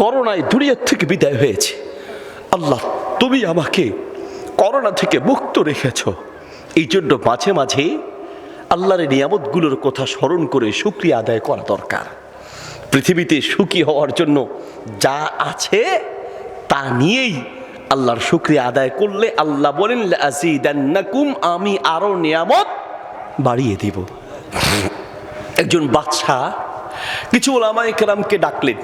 করোনায় দুনিয়ার থেকে বিদায় হয়েছে। আল্লাহ, তুমি আমাকে করোনা থেকে মুক্ত রেখেছ। এই জন্য মাঝে মাঝে আল্লাহর নিয়ামতগুলোর কথা স্মরণ করে শুকরিয়া আদায় করা দরকার। পৃথিবীতে সুখী হওয়ার জন্য যা আছে তা নিয়েই আল্লাহর শুকরিয়া আদায় করলে আল্লাহ বলেন লাযীদান্নাকুম, আমি আরো নিয়ামত বাড়িয়ে দিব। একজন বাদশা কিছু উলামায়ে কেরামকে ডাকলেন,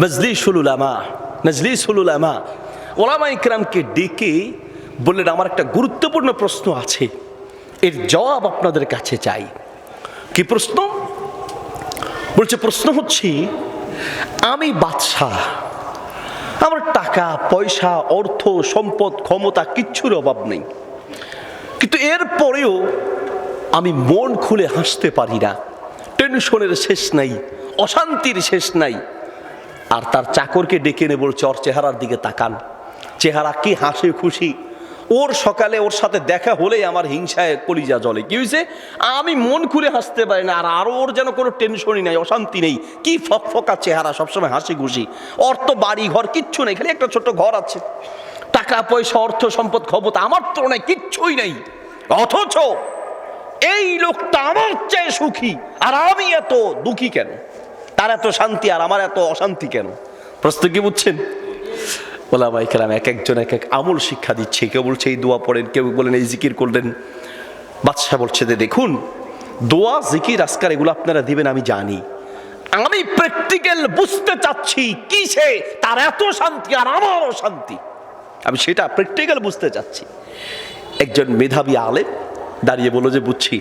মাজলিসুল উলামা ওলামায়ে কেরামকে ডেকে বললেন, আমার একটা গুরুত্বপূর্ণ প্রশ্ন আছে, এর জবাব আপনাদের কাছে চাই। কি প্রশ্ন? বলছে, প্রশ্ন হচ্ছে, আমি বাদশাহ, আমার টাকা পয়সা অর্থ সম্পদ ক্ষমতা কিচ্ছুর অভাব নেই, কিন্তু এরপরেও আমি মন খুলে হাসতে পারি না। টেনশনের শেষ নাই, অশান্তির শেষ নাই। আর তার চাকরকে ডেকে এনে বলছে, ওর চেহারার দিকে তাকান, চেহারা কি হাসি খুশি। ওর সকালে ওর সাথে দেখা হলেই আমার হিংসায় কলিজা জ্বলে। কি হয়েছে? আমি মন খুলে হাসতে পারি না। আর আরো ওর যেন কোনো টেনশনই নাই, অশান্তি নেই, কি ফকফকা চেহারা, সবসময় হাসি খুশি। ওর তো বাড়ি ঘর কিচ্ছু নেই, খালি একটা ছোট্ট ঘর আছে, টাকা পয়সা অর্থ সম্পদ ক্ষমতা আমার তো নাই, কিচ্ছুই নেই। অথচ এই লোকটা আমার চেয়ে সুখী, আর আমি এত দুঃখী কেন? তার এত শান্তি আর আমার এত অশান্তি কেন? প্রশ্ন কি বুঝছেন? ওলামায়ে কেরাম এক একজন এক এক আমল শিক্ষা দিচ্ছে। কেউ বলছে এই দোয়া পড়েন, কেউ বলেন এই জিকির করলেন। বাদশা বলছে যে, দেখুন, দোয়া জিকির আজকার এগুলো আপনারা দিবেন আমি জানি, আমি প্র্যাকটিক্যাল বুঝতে চাচ্ছি কিসে তার এত শান্তি আর আমারও শান্তি, আমি সেটা প্র্যাকটিক্যাল বুঝতে চাচ্ছি। একজন মেধাবী আলেম দাঁড়িয়ে বলল যে, বুঝছি,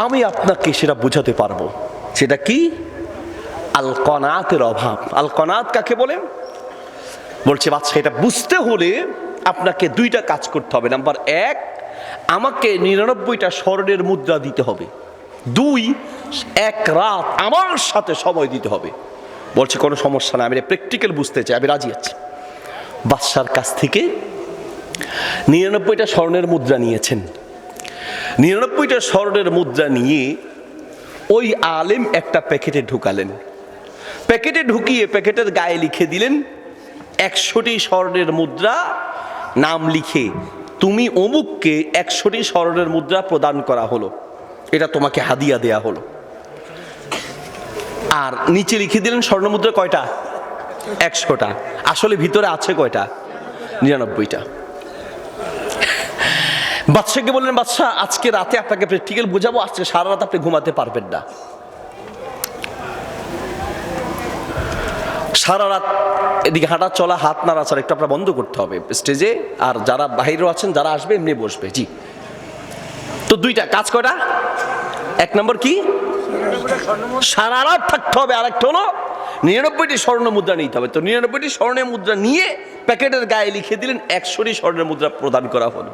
আমি আপনাকে সেটা বুঝাতে পারবো। সেটা কি? আল কনাতের অভাব। আল কনাত কাকে বলে? বলছে, বাচ্চা, এটা বুঝতে হলে আপনাকে দুইটা কাজ করতে হবে। নাম্বার এক, আমাকে 99টা স্বর্ণের মুদ্রা দিতে হবে। দুই, এক রাত আমার সাথে সময় দিতে হবে। বলছে, কোনো সমস্যা না, আমি প্র্যাকটিক্যাল বুঝতে চাই, আমি রাজি আছি। বাদশার কাছ থেকে 99টা স্বর্ণের মুদ্রা নিয়েছেন। 99টা স্বর্ণের মুদ্রা নিয়ে ওই আলেম একটা প্যাকেটে ঢুকালেন। প্যাকেটে ঢুকিয়ে প্যাকেটের গায়ে লিখে দিলেন 100টি স্বর্ণের মুদ্রা, নাম লিখে তুমি অমুককে 100টি স্বর্ণের মুদ্রা প্রদান করা হলো, এটা তোমাকে হাদিয়া দেয়া হলো। আর নিচে লিখে দিলেন স্বর্ণ মুদ্রা কয়টা? 100টা। আসলে ভিতরে আছে কয়টা? 99টা। বাদশাকে বললেন, বাদশা, আজকে রাতে আপনাকে প্র্যাকটিক্যাল বোঝাবো, আজকে সারা রাত আপনি ঘুমাতে পারবেন না। সারা রাত এদিকে হাঁটা চলা, হাত নাড়াচাড়া একটু আপনার বন্ধ করতে হবে স্টেজে, আর যারা বাহিরেও আছেন যারা আসবে এমনি বসবে। জি, তো দুইটা কাজ কয়টা? এক নম্বর কি? সারা রাত থাকতে হবে। আর একটা হলো 99টি স্বর্ণ মুদ্রা নিতে হবে। তো 99টি স্বর্ণের মুদ্রা নিয়ে প্যাকেটের গায়ে লিখে দিলেন 100টি স্বর্ণের মুদ্রা প্রদান করা হলো।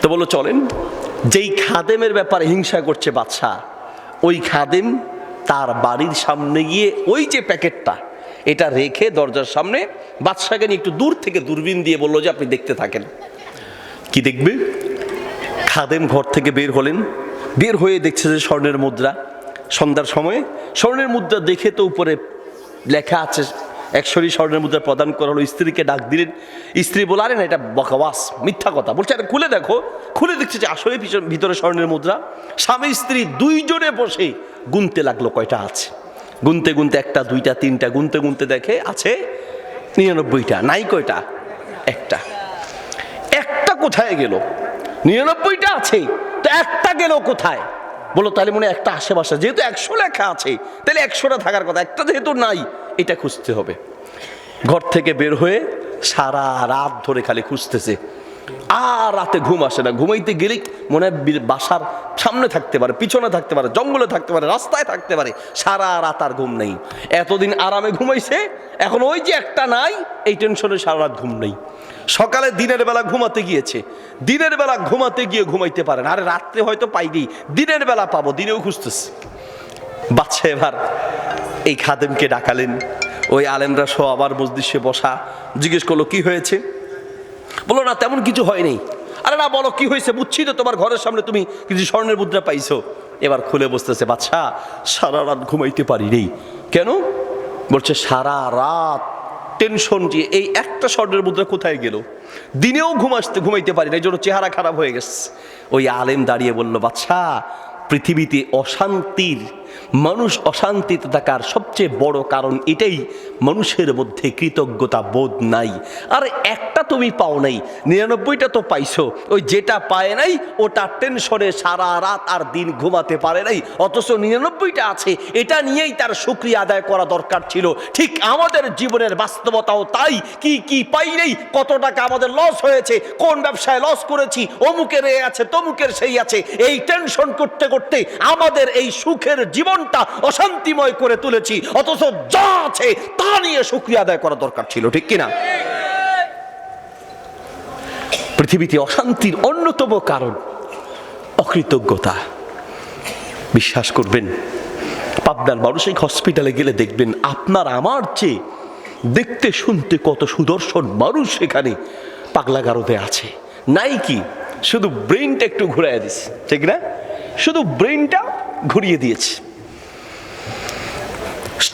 তো বললো, চলেন। যেই খাদেমের ব্যাপারে হিংসা করছে বাদশা, ওই খাদেম তার বাড়ির সামনে গিয়ে ওই যে প্যাকেটটা এটা রেখে দরজার সামনে বাদশাকে নিয়ে একটু দূর থেকে দূরবীন দিয়ে বললো যে, আপনি দেখতে থাকেন। কি দেখবে? খাদেম ঘর থেকে বের হলেন, বের হয়ে দেখছে যে স্বর্ণের মুদ্রা। সন্ধ্যার সময়ে স্বর্ণের মুদ্রা দেখে তো উপরে লেখা আছে 100টি স্বর্ণের মুদ্রা প্রদান করা হলো। স্ত্রীকে ডাক দিলেন। স্ত্রী বলে, আরে না, এটা বকওয়াস, মিথ্যা কথা। বলছে, আরে খুলে দেখো। খুলে দেখছে যে আসলে ভিতরে স্বর্ণের মুদ্রা। স্বামী স্ত্রী দুইজনে বসে গুনতে লাগলো কয়টা আছে। গুনতে গুনতে 1টা 2টা 3টা গুনতে গুনতে দেখে আছে 99টা। নাই কয়টা? একটা। একটা কোথায় গেল? 99টা আছে, তো একটা গেল কোথায়? বলো, তাহলে মনে একটা আশেপাশে, যেহেতু 100 লেখা আছে তাহলে 100টা থাকার কথা, একটা যেহেতু নাই এটা খুঁজতে হবে। ঘর থেকে বের হয়ে সারা রাত ধরে খালি খুঁজতেছে, আর রাতে ঘুম আসে না। ঘুমাইতে গেলেই মনে হয় বাসার সামনে থাকতে পারে, পিছনে থাকতে পারে, জঙ্গলে থাকতে পারে, রাস্তায় থাকতে পারে। সারা রাত আর ঘুম নেই। এতদিন আরামে ঘুমাইছে, এখন ওই যে একটা নাই, এই টেনশনে সারা রাত ঘুম নেই। সকালে দিনের বেলা ঘুমাতে গিয়েছে, দিনের বেলা ঘুমাতে গিয়ে ঘুমাইতে পারে না। আরে রাত্রে হয়তো পাইনি, দিনের বেলা পাবো, দিনেও খুঁজতেছে। বাচ্চা এবার এই খাদেমকে ডাকালেন। ওই আলেমরা সহ আবার মজলিসে বসা। জিজ্ঞেস করলো, কি হয়েছে? বলো, না তেমন কিছু হয়নি। আরে না, বলো কি হয়েছে? বুঝছি তো তোমার ঘরের সামনে তুমি কিছু স্বর্ণের মুদ্রা পাইছো। এবার খুলে বসতেছে, বাদশা, সারা রাত ঘুমাইতে পারি নেই। কেন? বলছে সারা রাত টেনশন, যে এই একটা স্বর্ণের মুদ্রা কোথায় গেল, দিনেও ঘুমাইতে পারি না, এই জন্য চেহারা খারাপ হয়ে গেছে। ওই আলেম দাঁড়িয়ে বলল, বাদশা, পৃথিবীতে মানুষ অশান্তিতে থাকার সবচেয়ে বড় কারণ এটাই, মানুষের মধ্যে কৃতজ্ঞতা বোধ নাই। আর একটা তুমি পাও নাই, 99টা তো পাইছো, ওই যেটা পায় নাই ওটা টেনশনে সারা রাত আর দিন ঘুমাতে পারে নাই, অথচ 99টা আছে, এটা নিয়েই তার শুকরিয়া আদায় করা দরকার ছিল। ঠিক আমাদের জীবনের বাস্তবতাও তাই, কি পাই নাই, কত টাকা আমাদের লস হয়েছে, কোন ব্যবসায় লস করেছি, অমুকের এই আছে, তমুকের সেই আছে, এই টেনশন করতে করতে আমাদের এই সুখের জীবনটা অশান্তিময় করে তুলেছি, অথচ যা আছে তা নিয়ে শুকরিয়া আদায় করা দরকার ছিল, ঠিক কিনা? পৃথিবীতে অশান্তির অন্যতম কারণ অকৃতজ্ঞতা। বিশ্বাস করবেন, পাবনার মানসিক হসপিটালে গেলে দেখবেন আপনার আমার চেয়ে দেখতে শুনতে কত সুদর্শন মানুষ সেখানে পাগলাগারদে আছে। নাই কি, শুধু ব্রেনটা একটু ঘুরাইয়া দিচ্ছে, ঠিক না? শুধু ব্রেনটা ঘুরিয়ে দিয়েছে।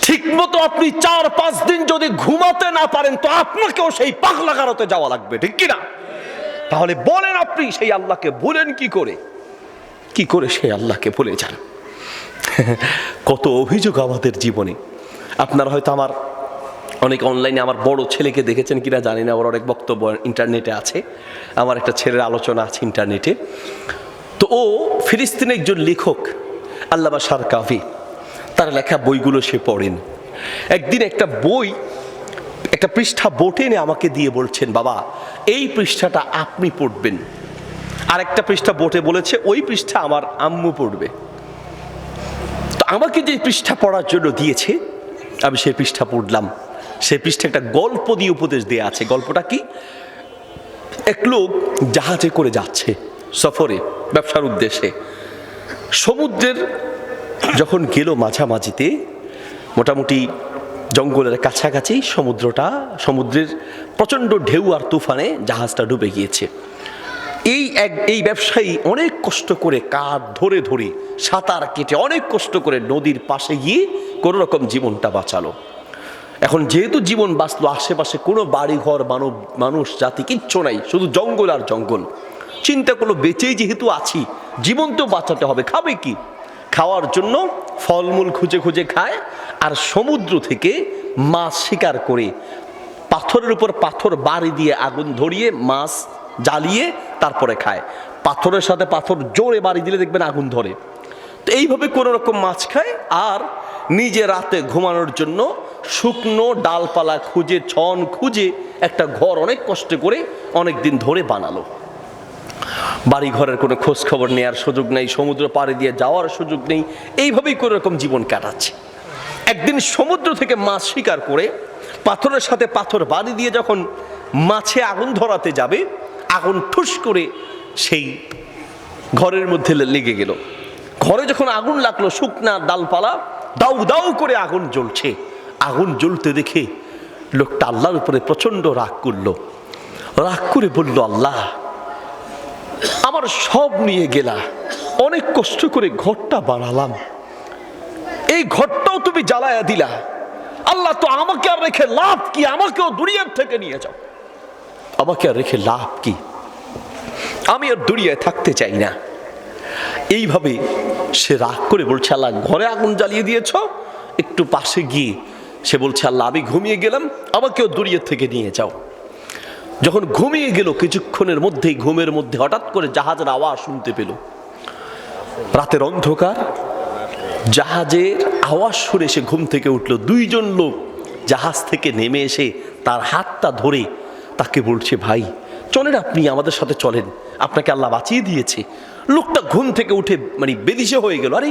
ঠিক মতো আপনি 4-5 দিন যদি ঘুমাতে না পারেন, তো আপনাকেও সেই পাগলাগারদে যাওয়া লাগবে, ঠিক কিনা? তাহলে বলেন, আপনি সেই আল্লাহকে ভুলেন কি করে সেই আল্লাহকে ভুলে যান? কত অভিযোগ আমাদের জীবনে। আপনারা হয়তো আমার অনেক অনলাইনে আমার বড় ছেলেকে দেখেছেন কিনা জানি না, ওর অনেক বক্তব্য ইন্টারনেটে আছে, আমার একটা ছেলের আলোচনা আছে ইন্টারনেটে। তো ও ফিলিস্তিনের একজন লেখক, আল্লামা সারকাভি, তার লেখা বইগুলো সে পড়েন। একদিন একটা পৃষ্ঠা বোটে এনে আমাকে দিয়ে বলছেন, বাবা এই পৃষ্ঠাটা আপনি পড়বেন। আর একটা পৃষ্ঠা বোটে বলেছে ওই পৃষ্ঠা আমার আম্মু পড়বে। তো আমাকে যে পৃষ্ঠা পড়ার জন্য দিয়েছে, আমি সেই পৃষ্ঠা পড়লাম। সেই পৃষ্ঠা একটা গল্প দিয়ে উপদেশ দেয়া আছে। গল্পটা কি? এক লোক জাহাজে করে যাচ্ছে সফরে, ব্যবসার উদ্দেশ্যে। সমুদ্রের যখন গেল মাঝামাঝিতে, মোটামুটি জঙ্গলের কাছাকাছি, সমুদ্রের প্রচণ্ড ঢেউ আর তুফানে জাহাজটা ডুবে গিয়েছে। এই ব্যবসায়ী অনেক কষ্ট করে কাঠ ধরে ধরে সাঁতার কেটে অনেক কষ্ট করে নদীর পাশে গিয়ে কোনো রকম জীবনটা বাঁচালো। এখন যেহেতু জীবন বাঁচলো, আশেপাশে কোনো বাড়িঘর মানুষ জাতি কিচ্ছু নাই, শুধু জঙ্গল আর জঙ্গল। চিন্তা করলো, বেঁচেই যেহেতু আছি, জীবন তো বাঁচাতে হবে, খাবে কি? খাওয়ার জন্য ফলমূল খুঁজে খুঁজে খায়, আর সমুদ্র থেকে মাছ শিকার করে পাথরের উপর পাথর বাড়ি দিয়ে আগুন ধরিয়ে মাছ জ্বালিয়ে তারপরে খায়। পাথরের সাথে পাথর জোরে বাড়ি দিলে দেখবেন আগুন ধরে। তো এইভাবে কোনো রকম মাছ খায়, আর নিজে রাতে ঘুমানোর জন্য শুকনো ডালপালা খুঁজে, ছন খুঁজে একটা ঘর অনেক কষ্ট করে অনেক দিন ধরে বানালো। বাড়ি ঘরের কোনো খোঁজ খবর নেওয়ার সুযোগ নেই, সমুদ্র পাড়ে দিয়ে যাওয়ার সুযোগ নেই, এইভাবেই কোনো রকম জীবন কাটাচ্ছে। একদিন সমুদ্র থেকে মাছ শিকার করে পাথরের সাথে পাথর বাড়ি দিয়ে যখন মাছে আগুন ধরাতে যাবে, আগুন ঠুস করে সেই ঘরের মধ্যে লেগে গেল। ঘরে যখন আগুন লাগলো, শুকনা ডালপালা দাউ দাউ করে আগুন জ্বলছে। আগুন জ্বলতে দেখে লোকটা আল্লাহর উপরে প্রচন্ড রাগ করলো। রাগ করে বলল, আল্লাহ, আমার সব নিয়ে গেলা, অনেক কষ্ট করে ঘরটা বানালাম, এই ঘরটাও তুমি জ্বালায়া দিলা। আল্লাহ, তো আমাকে আর রেখে লাভ কি? আমাকেও দুনিয়ার থেকে নিয়ে যাও, আমাকে আর রেখে লাভ কি? আমি আর দুনিয়ায় থাকতে চাই না। এইভাবে সে রাগ করে বলছে, আল্লাহ, ঘরে আগুন জ্বালিয়ে দিয়েছ। একটু পাশে গিয়ে সে বলছে, আল্লাহ, আমি ঘুমিয়ে গেলাম, আমাকেও দুনিয়ার থেকে নিয়ে যাও। যখন ঘুমিয়ে গেল, কিছুক্ষণের মধ্যেই ঘুমের মধ্যে হঠাৎ করে জাহাজের আওয়াজ শুনতে পেল। রাতের অন্ধকার, জাহাজের আওয়াজ শুনে সে ঘুম থেকে উঠল। 2 জন লোক জাহাজ থেকে নেমে এসে তার হাতটা ধরে তাকে বলছে, ভাই চলেন, আপনি আমাদের সাথে চলেন, আপনাকে আল্লাহ বাঁচিয়ে দিয়েছে। লোকটা ঘুম থেকে উঠে বেদিশে হয়ে গেল। আরে,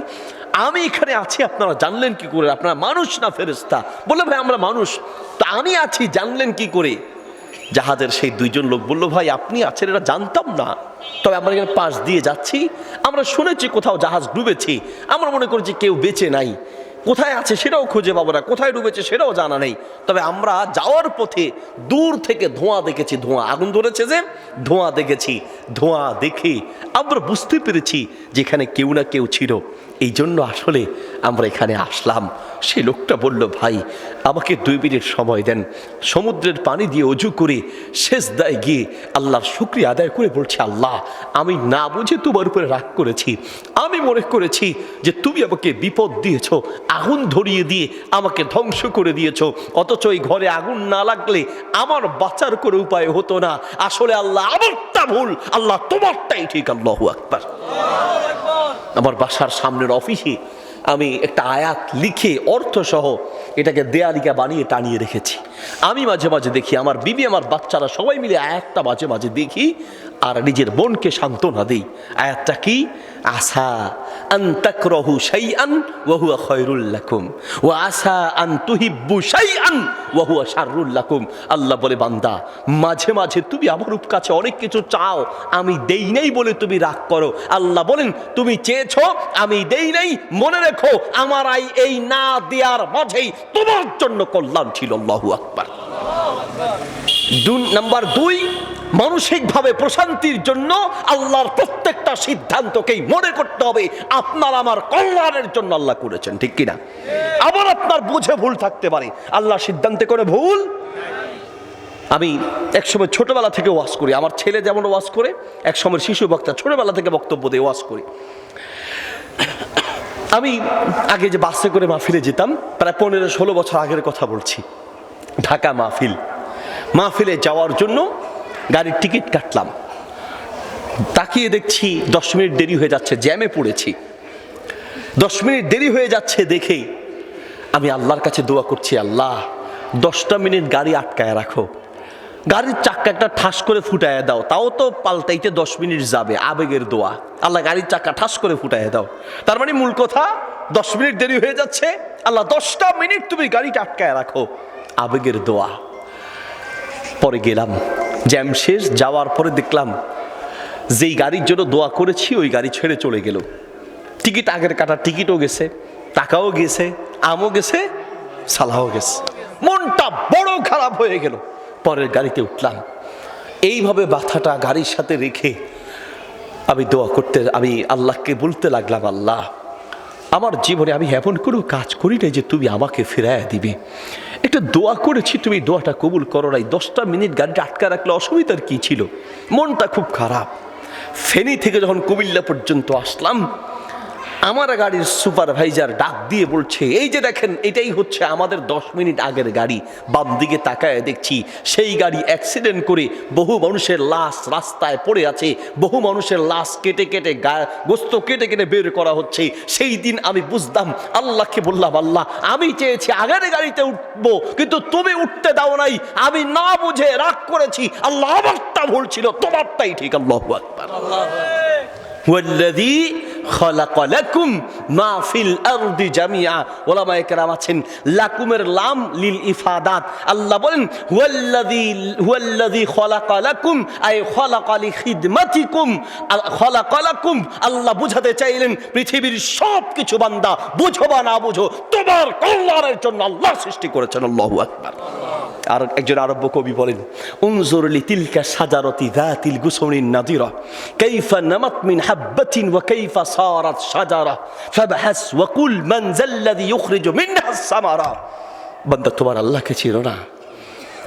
আমি এখানে আছি আপনারা জানলেন কি করে? আপনারা মানুষ না ফেরেশতা? বললো, ভাই আমরা মানুষ। তা আমি আছি জানলেন কি করে? জাহাজের সেই 2 জন লোক বলল, ভাই আপনি আছেন এটা জানতাম না, তবে আমরা এখানে পাশ দিয়ে যাচ্ছি, আমরা শুনেছি কোথাও জাহাজ ডুবেছে, আমরা মনে করছি কেউ বেঁচে নাই, কোথায় আছে সেটাও খুঁজে পাবো না, কোথায় ডুবেছে সেটাও জানা নেই। তবে আমরা যাওয়ার পথে দূর থেকে ধোঁয়া দেখেছি, ধোঁয়া, আগুন ধরেছে যে ধোঁয়া দেখেছি, ধোঁয়া দেখে আমরা বুঝতে পেরেছি যেখানে কেউ না কেউ ছিল, এই জন্য আসলে আমরা এখানে আসলাম। সেই লোকটা বলল, ভাই আমাকে 2 মিনিট সময় দেন। সমুদ্রের পানি দিয়ে অজু করে সেজদায় গিয়ে আল্লাহর শুকরিয়া আদায় করে বলছে, আল্লাহ আমি না বুঝে তোমার উপরে রাগ করেছি, আমি মনে করেছি যে তুমি আমাকে বিপদ দিয়েছো, আগুন ধরিয়ে দিয়ে আমাকে ধ্বংস করে দিয়েছো, অথচ এই ঘরে আগুন না লাগলে আমার বাঁচার কোনো উপায় হতো না। আসলে আল্লাহ আমারটা ভুল, আল্লাহ তোমারটাই ঠিক। আল্লাহু আকবার। আমার বাসার সামনের অফিসে আমি একটা আয়াত লিখে অর্থ সহ এটাকে দেয়ালিকা বানিয়ে টানিয়ে রেখেছি। আমি মাঝে মাঝে দেখি, আমার বিবি আমার বাচ্চারা সবাই মিলে আয়াতটা মাঝে মাঝে দেখি আর নিজের বোনকে সান্ত্বনা দেই। আয়াতটা কি? আসা আন তাকরাহু শাইআন ওয়া হুয়া খায়রুল লাকুম ওয়া আসা আন তুহিব্বু শাইআন ওয়া হুয়া শাররুল লাকুম। আল্লাহ বলে, বান্দা মাঝে মাঝে তুমি আমার কাছে অনেক কিছু চাও, আমি দেই নাই বলে তুমি রাগ করো। আল্লাহ বলেন, তুমি চেয়েছো আমি দেই নাই, মনে রেখো আমার এই না দেওয়ার মাঝেই তোমার জন্য কল্যাণ ছিল। আল্লাহু আকবার। নাম্বার 2, মানসিকভাবে প্রশান্তির জন্য আল্লাহর প্রত্যেকটা সিদ্ধান্তকেই মনে করতে হবে আপনার আমার কল্যাণের জন্য আল্লাহ করেছেন, ঠিক কিনা? আবার আপনার বুঝে ভুল থাকতে পারে, আল্লাহর সিদ্ধান্তে করে ভুল। আমি একসময় ছোটবেলা থেকে ওয়াজ করি, আমার ছেলে যেমন ওয়াজ করে, একসময় শিশু বক্তা, ছোটবেলা থেকে বক্তব্য দিয়ে ওয়াজ করি। আমি আগে যে বাসে করে মাহফিলে যেতাম, প্রায় 15-16 বছর আগের কথা বলছি, ঢাকা মাহফিলে যাওয়ার জন্য গাড়ির টিকিট কাটলাম, তাকিয়ে দেখছি 10 মিনিট দেরি হয়ে যাচ্ছে, জ্যামে পড়েছি। 10 মিনিট দেরি হয়ে যাচ্ছে দেখে আমি আল্লাহর কাছে দোয়া করছি, আল্লাহ 10টা মিনিট গাড়ি আটকায় রাখো, গাড়ির চাক্কা একটা ঠাস করে ফুটায় দাও, তাও তো পাল্টাইতে 10 মিনিট যাবে, আবেগের দোয়া। আল্লাহ গাড়ির চাক্কা ঠাস করে ফুটায় দাও, তার মানে মূল কথা 10 মিনিট দেরি হয়ে যাচ্ছে, আল্লাহ 10টা মিনিট তুমি গাড়িটা আটকায় রাখো, আবেগের দোয়া। পরে গেলাম, জ্যাম শেষ, যাওয়ার পরে দেখলাম যেই গাড়ির জন্য দোয়া করেছি ওই গাড়ি ছেড়ে চলে গেল। টিকিট আগের কাটার টিকিটও গেছে, টাকাও গেছে, আমও গেছে, সালাও গেছে। মনটা বড় খারাপ হয়ে গেল। পরের গাড়িতে উঠলাম, এইভাবে মাথাটা গাড়ির সাথে রেখে আমি আল্লাহকে বলতে লাগলাম, আল্লাহ আমার জীবনে আমি এমন কোনো কাজ করি নাই যে তুমি আমাকে ফিরাইয়া দিবে। একটা দোয়া করেছি, তুমি দোয়াটা কবুল করো নাই, 10টা মিনিট গাড়িটা আটকা রাখলে অসুবিধার কি ছিল? মনটা খুব খারাপ। ফেনী থেকে যখন কুমিল্লা পর্যন্ত আসলাম, আমার গাড়ির সুপারভাইজার ডাক দিয়ে বলছে, এই যে দেখেন এটাই হচ্ছে আমাদের 10 মিনিট আগের গাড়ি। বাম দিকে তাকায় দেখছি সেই গাড়ি অ্যাক্সিডেন্ট করে বহু মানুষের লাশ রাস্তায় পড়ে আছে, বহু মানুষের লাশ কেটে কেটে গোস্ত কেটে কেটে বের করা হচ্ছে। সেই দিন আমি বুঝলাম, আল্লাহকে বললাম, আল্লাহ আমি চেয়েছি আগের গাড়িতে উঠবো, কিন্তু তুমি উঠতে দাও নাই, আমি না বুঝে রাগ করেছি, আল্লাহ আমারটা ভুল ছিল, তোমারটাই ঠিক। আল্লাহু আকবার। ওয়াল্লাযী খালাকা লাকুম মা ফিল আরদি জামিআ। ওলামায়ে কেরাম আছেন, লাকুমের লাম লিল ইফাদাত। আল্লাহ বলেন হুয়াল্লাযী খালাকা লাকুম আই খালাকা লিখিদমাতিকুম। খালাকা লাকুম, আল্লাহ বুঝাতে চাইলেন পৃথিবীর সব কিছু বান্দা বুঝো বা না বুঝো তোমার কল্যাণের জন্য আল্লাহ সৃষ্টি করেছেন। আল্লাহু আকবার। আর একজন আরব্য কবি বলেন, উনজুর লিতিলকা শাজারাতি যাতিল গুসুনিন নাদিরা কাইফা নামাত মিন হাববাতিন ওয়া কাইফা সারাত শাজারা ফাবহাস ওয়া কুল মান যাল্লাযী ইখরিজু মিনহা সামারা। বান্দা তোমার আল্লাহকে চিনো না?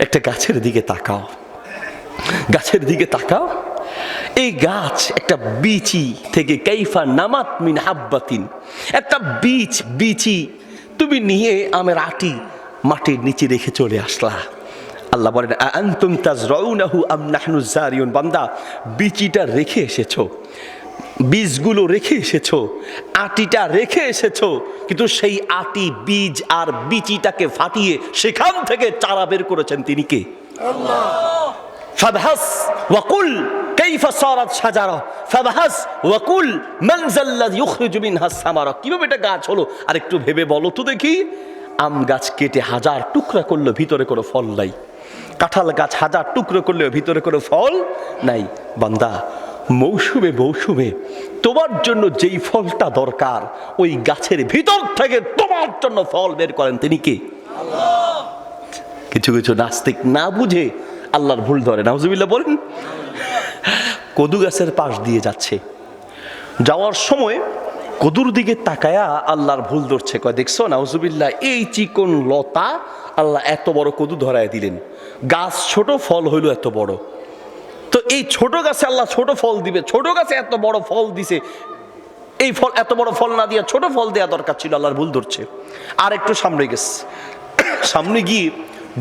একটা গাছের দিকে তাকাও, গাছের দিকে তাকাও। এই গাছ একটা বিচি থেকে, কাইফা নামাত মিন হাববাতিন, একটা বিচি তুমি নিয়ে আমের আটি মাটির নিচে রেখে চলে আসলা। আল্লাহ বলেন, আনতুম তাজরাউনাহু আম নাহনুজ জারিউন। বান্দা বিচিটা রেখে এসেছো, বীজগুলো রেখে এসেছো, আটিটা রেখে এসেছো, কিন্তু সেই আটি, বীজ আর বিচিটাকে ফাটিয়ে সেখান থেকে চারা বের করেছেন তিনি কে? আল্লাহ। ফাবহাস ওয়া কুল কাইফা সারাত শাজারা ফাবহাস ওয়া কুল মান যাল্লাযী ইখরিজু মিনহা সামারা। কিভাবে এটা গাছ হলো আর একটু ভেবে বলো তো দেখি। আম গাছ কেটে 1000 টুকরা করলে ভিতরে কোনো ফল নাই, কাঁঠাল গাছ 1000 টুকরো করলে ভিতরে কোনো ফল নাই। বান্দা মৌসুমে মৌসুমে তোমার জন্য যেই ফলটা দরকার ওই গাছের ভিতর থেকে তোমার জন্য ফল বের করেন তিনি কে? আল্লাহ। কিছু কিছু নাস্তিক না বুঝে আল্লাহর ভুল ধরে, নাউজুবিল্লাহ বলেন। কদু গাছের পাশ দিয়ে যাচ্ছে, যাওয়ার সময় কদুর দিকে তাকায়া আল্লাহর ভুল ধরছে, কয় দেখছো নাউজুবিল্লাহ, এই চিকন লতা আল্লাহ এত বড় কদু ধরায় দিলেন, গাছ ছোট ফল হইল এত বড়। তো এই ছোট গাছে আল্লাহ ছোট ফল দিবে, ছোট গাছে এত বড় ফল দিছে, এই ফল এত বড় ফল না দিয়া ছোট ফল দেওয়া দরকার ছিল, আল্লাহর ভুল ধরছে। আর একটু সামনে গেছে, সামনে গিয়ে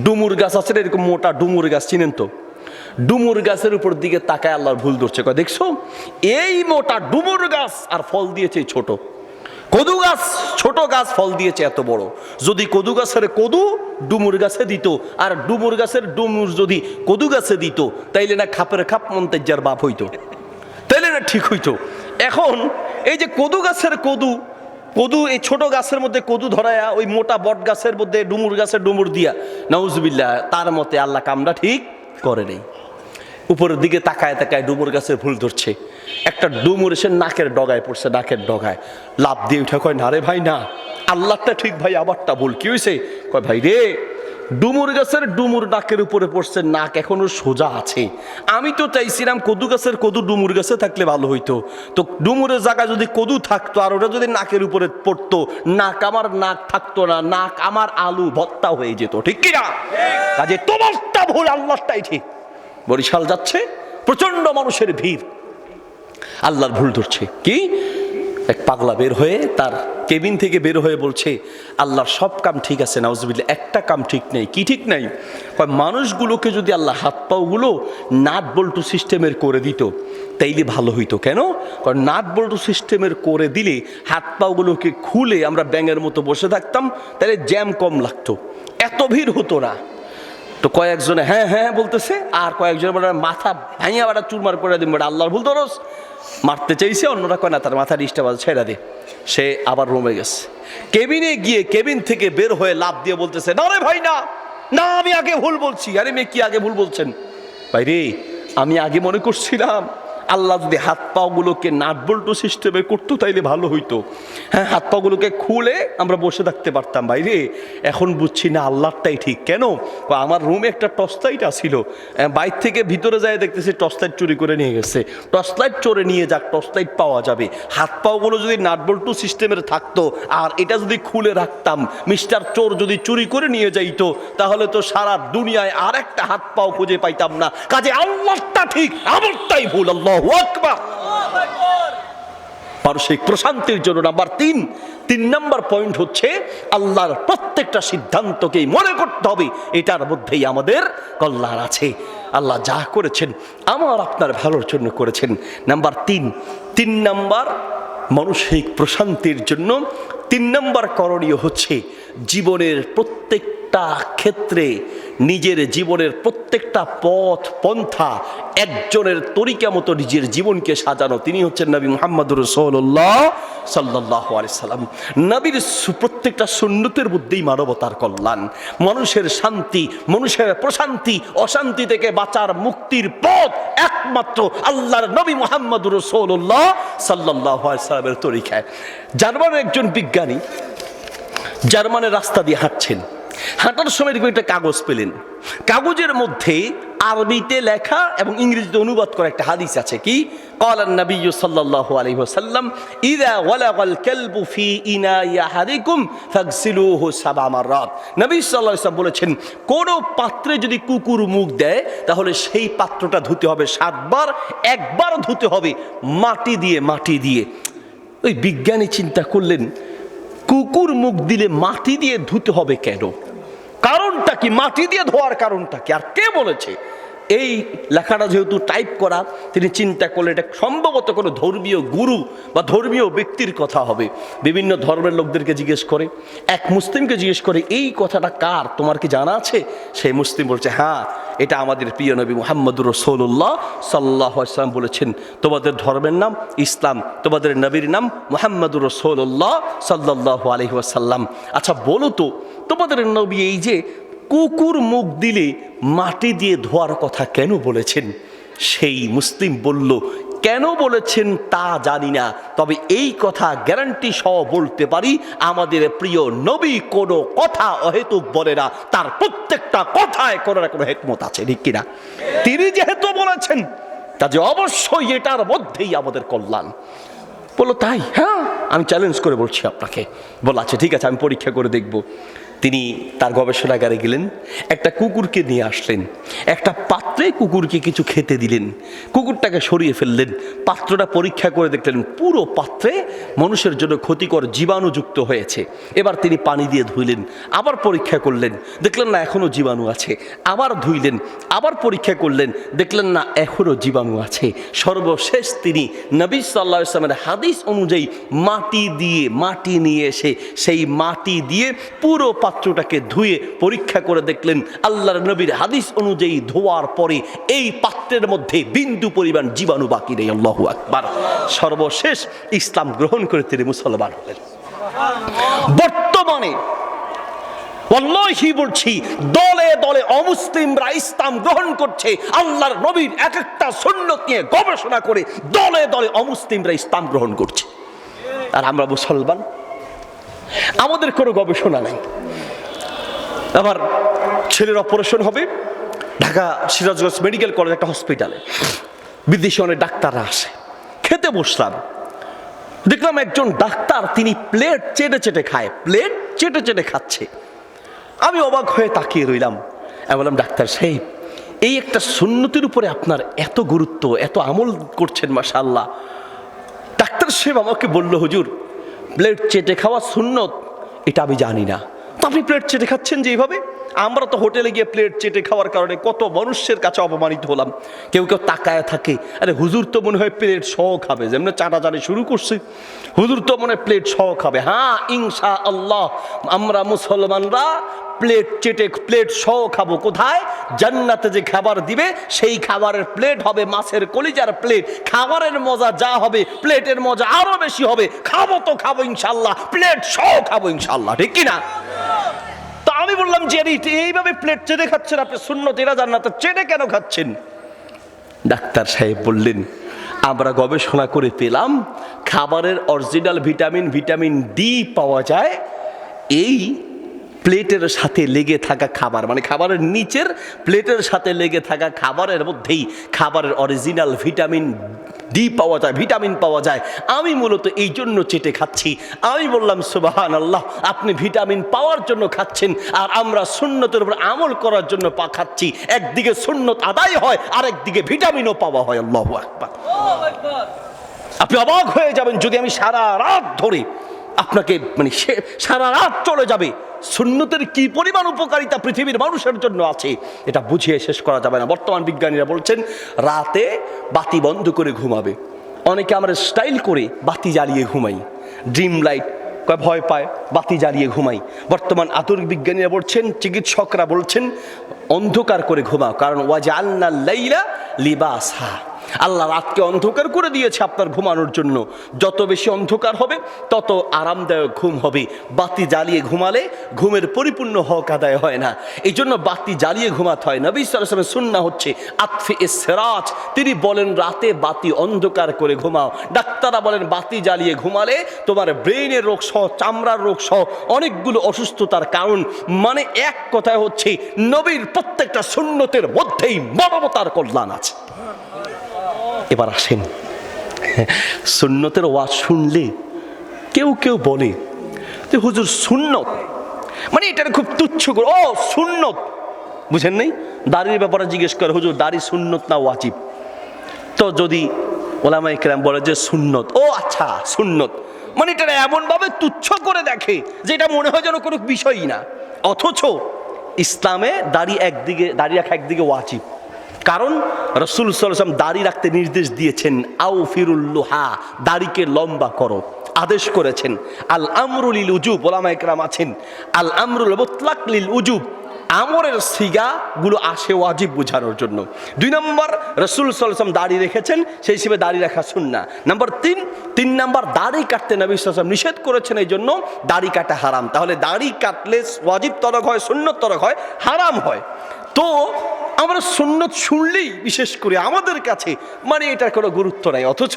ডুমুর গাছ আছে, এরকম মোটা ডুমুর গাছ, চিনেন তো? ডুমুর গাছের উপর দিকে তাকায় আল্লাহর ভুল ধরছে, কয় দেখছো এই মোটা ডুমুর গাছ আর ফল দিয়েছে ছোট, কদু গাছ ছোট গাছ ফল দিয়েছে এত বড়। যদি কদু গাছের কদু ডুমুর গাছে দিত, আর ডুমুর গাছের ডুমুর যদি কদু গাছে দিত, তাইলে না খাপের খাপ মন্তেজার বাপ হইতো, তাইলে না ঠিক হইতো। এখন এই যে কদু গাছের কদু, কদু এই ছোট গাছের মধ্যে কদু ধরায়া ওই মোটা বট গাছের মধ্যে ডুমুর গাছের ডুমুর দিয়া, নাউজুবিল্লাহ, তার মতে আল্লাহ কামটা ঠিক করে নেই। উপরের দিকে তাকায় তাকায় ডুমুর গাছের ভুল ধরছে, একটা ডুমুর এসে নাকের ডগায় পড়ছে, নাকের ডগায় লাফ দিয়ে উঠে কয় না রে ভাই না, আল্লাহটা ঠিক ভাই, আবারটা ভুল। কি হয়েছে? কয় ভাই রে, ডুমুর গাছের ডুমুর নাকের উপরে পড়ছে, নাক এখনো সোজা আছে, আমি তো চাইছিলাম কদু গাছের কদু ডুমুর গাছে থাকলে ভালো হইতো, তো ডুমুরের জায়গায় যদি কদু থাকতো আর ওটা যদি নাকের উপরে পড়তো, নাক আমার নাক থাকতো না, নাক আমার আলু ভর্তা হয়ে যেত, ঠিক কিনা? কাজে তোমারটা ভুল, আল্লাহটাই ঠিক। বরিশাল যাচ্ছে, প্রচন্ড মানুষের ভিড়, আল্লাহর ভুল ধরছে। কি? এক পাগলা বের হয়ে তার কেবিন থেকে বের হয়ে বলছে আল্লাহর সব কাম ঠিক আছে, নাউজুবিল্লাহ, একটা কাম ঠিক নেই। কি ঠিক নাই? মানুষগুলোকে যদি আল্লাহ হাত পাওগুলো নাট বল্টু সিস্টেমের করে দিত তাইলে ভালো হইতো। কেন? কারণ নাট বল্টু সিস্টেমের করে দিলে হাত পাওগুলোকে খুলে আমরা ব্যাঙের মতো বসে থাকতাম, তাহলে জ্যাম কম লাগতো, এত ভিড় হতো না। তো কয়েকজনে হ্যাঁ হ্যাঁ বলতেছে, আর কয়েকজনে বলে মাথা ভাঙিয়া বেড়া চুরমার করে দিন, বেটা আল্লাহর ভুল ধরস, মারতে চাইছে। অন্যরা কয় না, তার মাথা ডিস্টার্ব আছে, ছেড়া দে। সে আবার রুমে গেছে, কেবিনে গিয়ে কেবিন থেকে বের হয়ে লাফ দিয়ে বলতেছে না রে ভাই না, না আমি আগে ভুল বলছি। আরে মেয়ে কি আগে ভুল বলছেন? ভাই রে, আমি আগে মনে করছিলাম আল্লাহ যদি হাত পাগুলোকে নাট বল্টু সিস্টেমে করতো তাইলে ভালো হইতো, হ্যাঁ হাত পাগুলোকে খুলে আমরা বসে থাকতে পারতাম। বাইরে এখন বুঝছি না আল্লাহটাই ঠিক। কেন? আমার রুমে একটা টর্চ লাইট আসিল, বাইর থেকে ভিতরে যায় দেখতেছি টর্চ লাইট চুরি করে নিয়ে গেছে। টর্চ লাইট চোরে নিয়ে যাক, টর্চ লাইট পাওয়া যাবে। হাত পাগুলো যদি নাট বল্টু সিস্টেমের থাকতো আর এটা যদি খুলে রাখতাম, মিস্টার চোর যদি চুরি করে নিয়ে যাইতো, তাহলে তো সারা দুনিয়ায় আর একটা হাত পাও খুঁজে পাইতাম না। কাজে আল্লাহটা ঠিক, আমারটাই ভুল। আল্লাহু আকবার। পারস্যিক প্রশান্তির জন্য নাম্বার 3 নাম্বার পয়েন্ট হচ্ছে আল্লাহর প্রত্যেকটা সিদ্ধান্তকেই মনে করতে হবে এটার মধ্যেই আমাদের কল্যাণ আছে। আল্লাহ যা করেছেন আমার আপনার ভালোর জন্য করেছেন। নাম্বার 3 নাম্বার মানসিক প্রশান্তির জন্য 3 নাম্বার করণীয় হচ্ছে জীবনের প্রত্যেকটা ক্ষেত্রে নিজের জীবনের প্রত্যেকটা পথ পন্থা একজনের তরিকা মতো নিজের জীবনকে সাজানো। তিনি হচ্ছেন নবী মুহাম্মদুর রাসূলুল্লাহ সাল্লাল্লাহু আলাইহি সাল্লাম। নবীর প্রত্যেকটা সুন্নতের মধ্যেই মানবতার কল্যাণ, মানুষের শান্তি, মানুষের প্রশান্তি, অশান্তি থেকে বাঁচার মুক্তির পথ একমাত্র আল্লাহর নবী মুহাম্মদুর রাসূলুল্লাহ সাল্লাল্লাহু আলাইহি সাল্লামের তরিকায়। জার্মানের একজন বিজ্ঞানী জার্মানের রাস্তা দিয়ে হাঁটছেন, হাঁটার সময় একটা কাগজ পেলেন, কাগজের মধ্যে আরবিতে লেখা এবং ইংরেজিতে অনুবাদ করা একটা হাদিস আছে। কি? ক্বালা নবী সাল্লাল্লাহু আলাইহি ওয়াসাল্লাম ইযা ওয়ালাগাল কালবু ফি ইনাই আহাদিকুম ফাগসিলুহু 7 মাররাত। নবী সাল্লাল্লাহু আলাইহি ওয়াসাল্লাম বলেছেন, কোন পাত্রে যদি কুকুর মুখ দেয় তাহলে সেই পাত্রটা ধুতে হবে 7 বার, একবার ধুতে হবে মাটি দিয়ে। ওই বিজ্ঞানী চিন্তা করলেন, কুকুর মুখ দিলে মাটি দিয়ে ধুতে হবে কেন? কারণটা কি? মাটি দিয়ে ধোয়ার কারণটা কি? আর কে বলেছে? এই লেখাটা যেহেতু টাইপ করা, তিনি চিন্তা করলেন এটা সম্ভবত কোনো ধর্মীয় গুরু বা ধর্মীয় ব্যক্তির কথা হবে। বিভিন্ন ধর্মের লোকদেরকে জিজ্ঞেস করে, এক মুসলিমকে জিজ্ঞেস করে এই কথাটা কার, তোমার কি জানা আছে? সেই মুসলিম বলছে হ্যাঁ, এটা আমাদের প্রিয় নবী মুহাম্মদুর রাসূলুল্লাহ সাল্লাল্লাহু আলাইহি ওয়াসাল্লাম বলেছেন, তোমাদের ধর্মের নাম ইসলাম, তোমাদের নবীর নাম মুহাম্মদুর রাসূলুল্লাহ সাল্লাল্লাহু আলাইহি ওয়াসাল্লাম। আচ্ছা বলো তো, তোমাদের নবী এই যে কুকুর মুখ দিলে মাটি দিয়ে ধোয়ার কথা কেন বলেছেন? সেই মুসলিম বলল, কেন বলেছেন তা জানি না, তবে এই কথা গ্যারান্টি সহ বলতে পারি আমাদের প্রিয় নবী কোনো কথা অহেতুক বলে না, তার প্রত্যেকটা কথায় কোনো না কোনো হিকমত আছে, ঠিক কিনা? তিনি যেহেতু বলেছেন কাজে অবশ্যই এটার মধ্যেই আমাদের কল্যাণ। বললো তাই? হ্যাঁ আমি চ্যালেঞ্জ করে বলছি আপনাকে। বল আচ্ছা ঠিক আছে, আমি পরীক্ষা করে দেখব। তিনি তার গবেষণাগারে গেলেন, একটা কুকুরকে নিয়ে আসলেন, একটা পাত্রে কুকুরকে কিছু খেতে দিলেন, কুকুরটাকে সরিয়ে ফেললেন, পাত্রটা পরীক্ষা করে দেখলেন পুরো পাত্রে মানুষের জন্য ক্ষতিকর জীবাণুযুক্ত হয়েছে। এবার তিনি পানি দিয়ে ধুইলেন, আবার পরীক্ষা করলেন, দেখলেন না এখনও জীবাণু আছে, আবার ধুইলেন, আবার পরীক্ষা করলেন, দেখলেন না এখনও জীবাণু আছে। সর্বশেষ তিনি নবী সাল্লাল্লাহু আলাইহি ওয়াসাল্লামের হাদিস অনুযায়ী মাটি নিয়ে এসে সেই মাটি দিয়ে পুরো পাত্রটাকে ধুয়ে পরীক্ষা করে দেখলেন আল্লাহর নবীর হাদিস অনুযায়ী ধোয়ার পরে এই পাত্রের মধ্যে বিন্দু পরিমাণ জীবাণু বাকি নেই। আল্লাহু আকবার। সর্বশেষ ইসলাম গ্রহণ করে তিনি মুসলমান হলেন। বর্তমানে ওয়াল্লাহি বলছি, দলে দলে অমুসলিমরা ইসলাম গ্রহণ করছে। আল্লাহর নবীর এক একটা সুন্নত নিয়ে গবেষণা করে দলে দলে অমুসলিমরা ইসলাম গ্রহণ করছে। আর আমরা মুসলমান, আমাদের কোনো গবেষণা নাই। আবার ছেলের অপারেশন হবে ঢাকা সিরাজগঞ্জ মেডিকেল কলেজ একটা হসপিটালে, বিদেশি অনেক ডাক্তাররা আসে। খেতে বসলাম, দেখলাম একজন ডাক্তার তিনি প্লেট চেটে চেটে খায়, প্লেট চেটে চেটে খাচ্ছে। আমি অবাক হয়ে তাকিয়ে রইলাম। আমি বললাম, ডাক্তার সাহেব, এই একটা সুন্নতের উপরে আপনার এত গুরুত্ব, এত আমল করছেন, মাশাআল্লাহ। ডাক্তার সাহেব আমাকে বলল, হুজুর প্লেট চেটে খাওয়া সুন্নত এটা আমি জানি না। তো আপনি প্লেট চেটে খাচ্ছেন যে এইভাবে? আমরা তো হোটেলে গিয়ে প্লেট চেটে খাওয়ার কারণে কত মানুষের কাছে অপমানিত হলাম। কেউ কেউ তাকায় থাকে, আরে হুজুর তো মনে হয় প্লেট সহ খাবে, যেমন চাটাচাটি শুরু করছে, হুজুর তো মনে হয় প্লেট সহ খাবে। হ্যাঁ, ইনশাআল্লাহ আমরা মুসলমানরা প্লেট চেটে প্লেট সহ খাবো। কোথায়? জান্নাতে যে খাবার দিবে সেই খাবারের প্লেট হবে মাছের কলিজার প্লেট। খাবারের মজা যা হবে প্লেটের মজা আরো বেশি হবে। খাবো তো খাবো ইনশাআল্লাহ, প্লেট সহ খাবো ইনশাআল্লাহ, ঠিক কিনা? তা আমি বললাম যে এইভাবে প্লেট চেটে খাচ্ছেন আপনি, সুন্নত এরা জান্নাতে চেটে কেন খাচ্ছেন? ডাক্তার সাহেব বললেন, আমরা গবেষণা করে পেলাম খাবারের অরিজিনাল ভিটামিন ডি পাওয়া যায় এই প্লেটের সাথে লেগে থাকা খাবার, মানে খাবারের নিচের প্লেটের সাথে লেগে থাকা খাবারের মধ্যেই খাবারের অরিজিনাল ভিটামিন ডি পাওয়া যায়, ভিটামিন পাওয়া যায়। আমি মূলত এই জন্য চেটে খাচ্ছি। আমি বললাম, সুবহানাল্লাহ, আপনি ভিটামিন পাওয়ার জন্য খাচ্ছেন আর আমরা সুন্নতের উপর আমল করার জন্য খাচ্ছি। একদিকে সুন্নত আদায় হয় আর একদিকে ভিটামিনও পাওয়া হয়। আল্লাহু আকবার। আপনি অবাক হয়ে যাবেন যদি আমি সারা রাত ধরে আপনাকে সারা রাত চলে যাবে সুন্নতের কি পরিমাণ উপকারিতা পৃথিবীর মানুষের জন্য আছে এটা বুঝিয়ে শেষ করা যাবে না। বর্তমান বিজ্ঞানীরা বলছেন রাতে বাতি বন্ধ করে ঘুমাবে। অনেকে আমরা স্টাইল করে বাতি জ্বালিয়ে ঘুমাই, ড্রিম লাইট ভয় পায়, বাতি জ্বালিয়ে ঘুমাই। বর্তমান আধুনিক বিজ্ঞানীরা বলছেন, চিকিৎসকরা বলছেন অন্ধকার করে ঘুমাও, কারণ ওয়াজআলনা লাইলা লিবাসা, আল্লাহ রাতকে অন্ধকার করে দিয়েছে আপনার ঘুমানোর জন্য। যত বেশি অন্ধকার হবে তত আরামদায়ক ঘুম হবে। বাতি জ্বালিয়ে ঘুমালে ঘুমের পরিপূর্ণ হক আদায় হয় না, এই জন্য বাতি জ্বালিয়ে ঘুমাতে হয়। নবী সাল্লাল্লাহু আলাইহি ওয়াসাল্লাম সুন্নাহ হচ্ছে আতফি ইসরাজ, তিনি বলেন রাতে বাতি অন্ধকার করে ঘুমাও। ডাক্তাররা বলেন বাতি জ্বালিয়ে ঘুমালে তোমার ব্রেইনের রোগ সহ চামড়ার রোগ সহ অনেকগুলো অসুস্থতার কারণ। মানে এক কথায় হচ্ছে নবীর প্রত্যেকটা সুন্নতের মধ্যেই মানবতার কল্যাণ আছে। এবার আসেন, সুন্নতের ওয়াজ শুনলে কেউ কেউ বলে যে হুজুর সুন্নত মানে এটা খুব তুচ্ছ করে, ও সুন্নত বুঝেন নাই? দাড়ির ব্যাপারে জিজ্ঞেস করে, হুজুর দাড়ি সুন্নত না ওয়াজিব? তো যদি ওলামায়ে কেরাম বলে যে সুন্নত, ও আচ্ছা সুন্নত, মানে এটা এমনভাবে তুচ্ছ করে দেখে যে এটা মনে হয় যেন কোনো বিষয়ই না। অথচ ইসলামে দাড়ি রাখা একদিকে ওয়াজিব, কারণ রাসূল সাল্লাল্লাহু আলাইহি ওয়াসাল্লাম দাড়ি রাখতে নির্দেশ দিয়েছেন, আউ ফিরুল্লুহা, দাড়িকে লম্বা করো আদেশ করেছেন। আল আমরু লিল উজুব, ওলামায়ে কেরাম আছেন আল আমরুল মুতলাক লিল উজুব, আমরের সিগাগুলো আসে ওয়াজিব বোঝানোর জন্য। 2 নম্বর, রাসূল সাল্লাল্লাহু আলাইহি ওয়াসাল্লাম দাড়ি রেখেছেন, সেই হিসেবে দাড়ি রাখা সুন্নাহ। নাম্বার 3 নম্বর, দাড়ি কাটতে নবী সাল্লাল্লাহু আলাইহি ওয়াসাল্লাম নিষেধ করেছেন, এই জন্য দাড়ি কাটা হারাম। তাহলে দাড়ি কাটলে ওয়াজিব তরক হয়, সুন্নত তরক হয়, হারাম হয়। তো আমরা সুন্নত শুনলেই বিশেষ করে আমাদের কাছে মানে এটার কোনো গুরুত্ব নাই। অথচ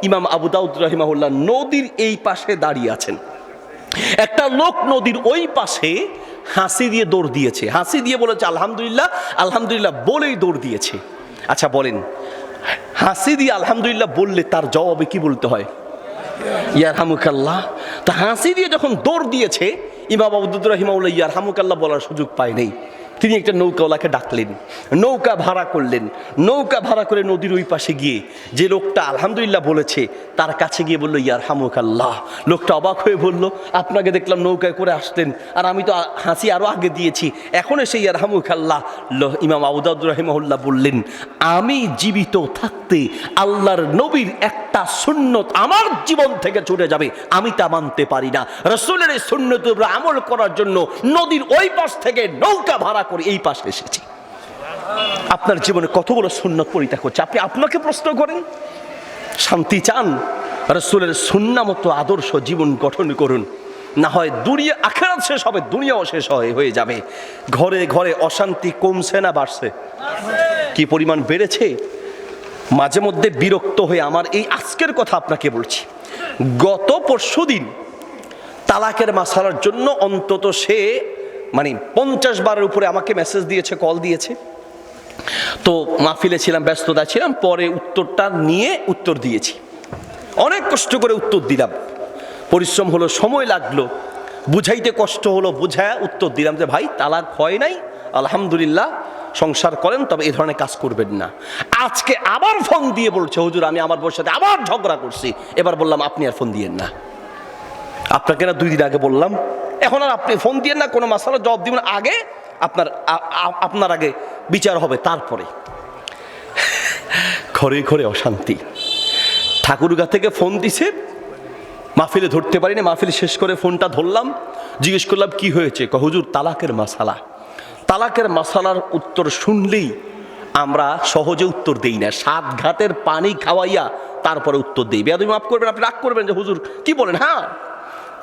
ইমাম আবু দাউদ রাহিমাহুল্লাহ নদীর এই পাশে দাঁড়িয়ে আছেন, একটা লোক নদীর ওই পাশে হাসি দিয়ে দৌড় দিয়েছে, হাসি দিয়ে বলেছে আলহামদুলিল্লাহ, আলহামদুলিল্লাহ বলেই দৌড় দিয়েছে। আচ্ছা বলেন, হাসি দিয়ে আলহামদুলিল্লাহ বললে তার জবাবে কি বলতে হয়? ইয়ারহামুকাল্লাহ। তা হাসি দিয়ে যখন দৌড় দিয়েছে, ইমাম আবুদুর রাহিমাহুল্লাহ ইয়ারহামুকাল্লাহ বলার সুযোগ পায় নাই। তিনি একটা নৌকাওয়ালাকে ডাকলেন, নৌকা ভাড়া করলেন। নৌকা ভাড়া করে নদীর ওই পাশে গিয়ে যে লোকটা আলহামদুলিল্লাহ বলেছে তার কাছে গিয়ে বললো ইয়ারহামুকাল্লাহ। লোকটা অবাক হয়ে বলল, আপনাকে দেখলাম নৌকায় করে আসতেন, আর আমি তো হাসি আরও আগে দিয়েছি, এখন এসে ইয়ারহামুকাল্লাহ। ইমাম আবুদুর রাহিমাহুল্লাহ বললেন, আমি জীবিত থাকতে আল্লাহর নবীর একটা সুন্নত আমার জীবন থেকে ছুটে যাবে, আমি তা মানতে পারি না। রাসূলের এই সুন্নতের উপর আমল করার জন্য নদীর ওই পাশ থেকে নৌকা ভাড়া করে এই পাশে এসেছি। আপনার জীবনে কতগুলো সুন্নত পরিত্যাগ করছে, আপনি আপনাকে প্রশ্ন করেন। শান্তি চান, রাসূলের সুন্নাহ মতো আদর্শ জীবন গঠন করুন, না হয় দুনিয়া আখিরাত শেষ হবে, দুনিয়াও শেষ হয়ে যাবে। ঘরে ঘরে অশান্তি কমছে না বাড়ছে? কি পরিমাণ বেড়েছে। মাঝে মধ্যে বিরক্ত হয়ে আমার এই আজকের কথা আপনাকে বলছি। গত পরশুদিন তালাকের মাসালার জন্য অন্তত সে 50 বারের উপরে আমাকে মেসেজ দিয়েছে, কল দিয়েছে। তো মাহফিলে ছিলাম, ব্যস্ততা ছিলাম, পরে উত্তরটা নিয়ে উত্তর দিয়েছি। অনেক কষ্ট করে উত্তর দিলাম, পরিশ্রম হলো, সময় লাগলো, বুঝাইতে কষ্ট হলো, বুঝায় উত্তর দিলাম যে ভাই তালাক হয় নাই, আলহামদুলিল্লাহ, সংসার করেন, তবে এই ধরনের কাজ করবেন না। আজকে আবার ফোন দিয়ে বলছে, হুজুর আমি আমার বউর সাথে আবার ঝগড়া করছি। এবার বললাম আপনি আর ফোন দিয়েন না, আপনাকে না 2 দিন আগে বললাম, এখন আর আপনি ফোন দিয়েন না, কোনো মাসালা জবাব দিবেন আগে, আপনার আগে বিচার হবে তারপরে। ঘরে ঘরে অশান্তি। ঠাকুরগা থেকে ফোন দিছে, মাহফিলে ধরতে পারিনি, মাহফিল শেষ করে ফোনটা ধরলাম, জিজ্ঞেস করলাম কি হয়েছে? হুজুর তালাকের মাসালা। তালাকের মাসালার উত্তর শুনলেই আমরা সহজে উত্তর দেই না, 7 ঘাটের পানি খাওয়াইয়া তারপরে উত্তর দেই। বেয়াদবি মাফ করবেন, আপনি রাগ করবেন যে হুজুর কি বলেন। হ্যাঁ,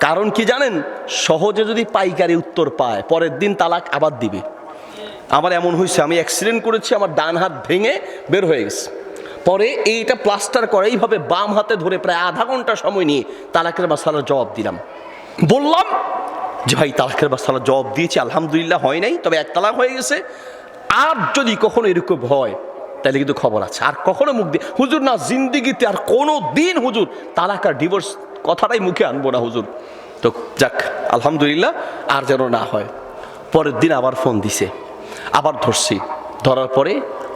কারণ কি জানেন, সহজে যদি পাইকারি উত্তর পায় পরের দিন তালাক আবার দিবে। আমার এমন হয়েছে, আমি অ্যাক্সিডেন্ট করেছি, আমার ডান হাত ভেঙে বের হয়ে গেছে, পরে এইটা প্লাস্টার করে এইভাবে বাম হাতে ধরে প্রায় আধা ঘন্টা সময় নিয়ে তালাকের মাসালার জবাব দিলাম। বললাম যে ভাই তালাকের মাসালার জবাব দিয়েছি, আলহামদুলিল্লাহ হয় নাই, তবে 1 তালাক হয়ে গেছে। আর যদি কখনো এরকম হয় তাহলে কিন্তু খবর আছে, আর কখনো মুখ দিয়ে হুজুর না, জিন্দিগিতে আর কোনো দিন হুজুর তালাক আর ডিভোর্স কথাটাই মুখে আনবো না হুজুর। তো যাক, আলহামদুলিল্লাহ, আর যেন না হয়। পরের দিন আবার ফোন দিছে, আবার ধরছি, ধরার পরে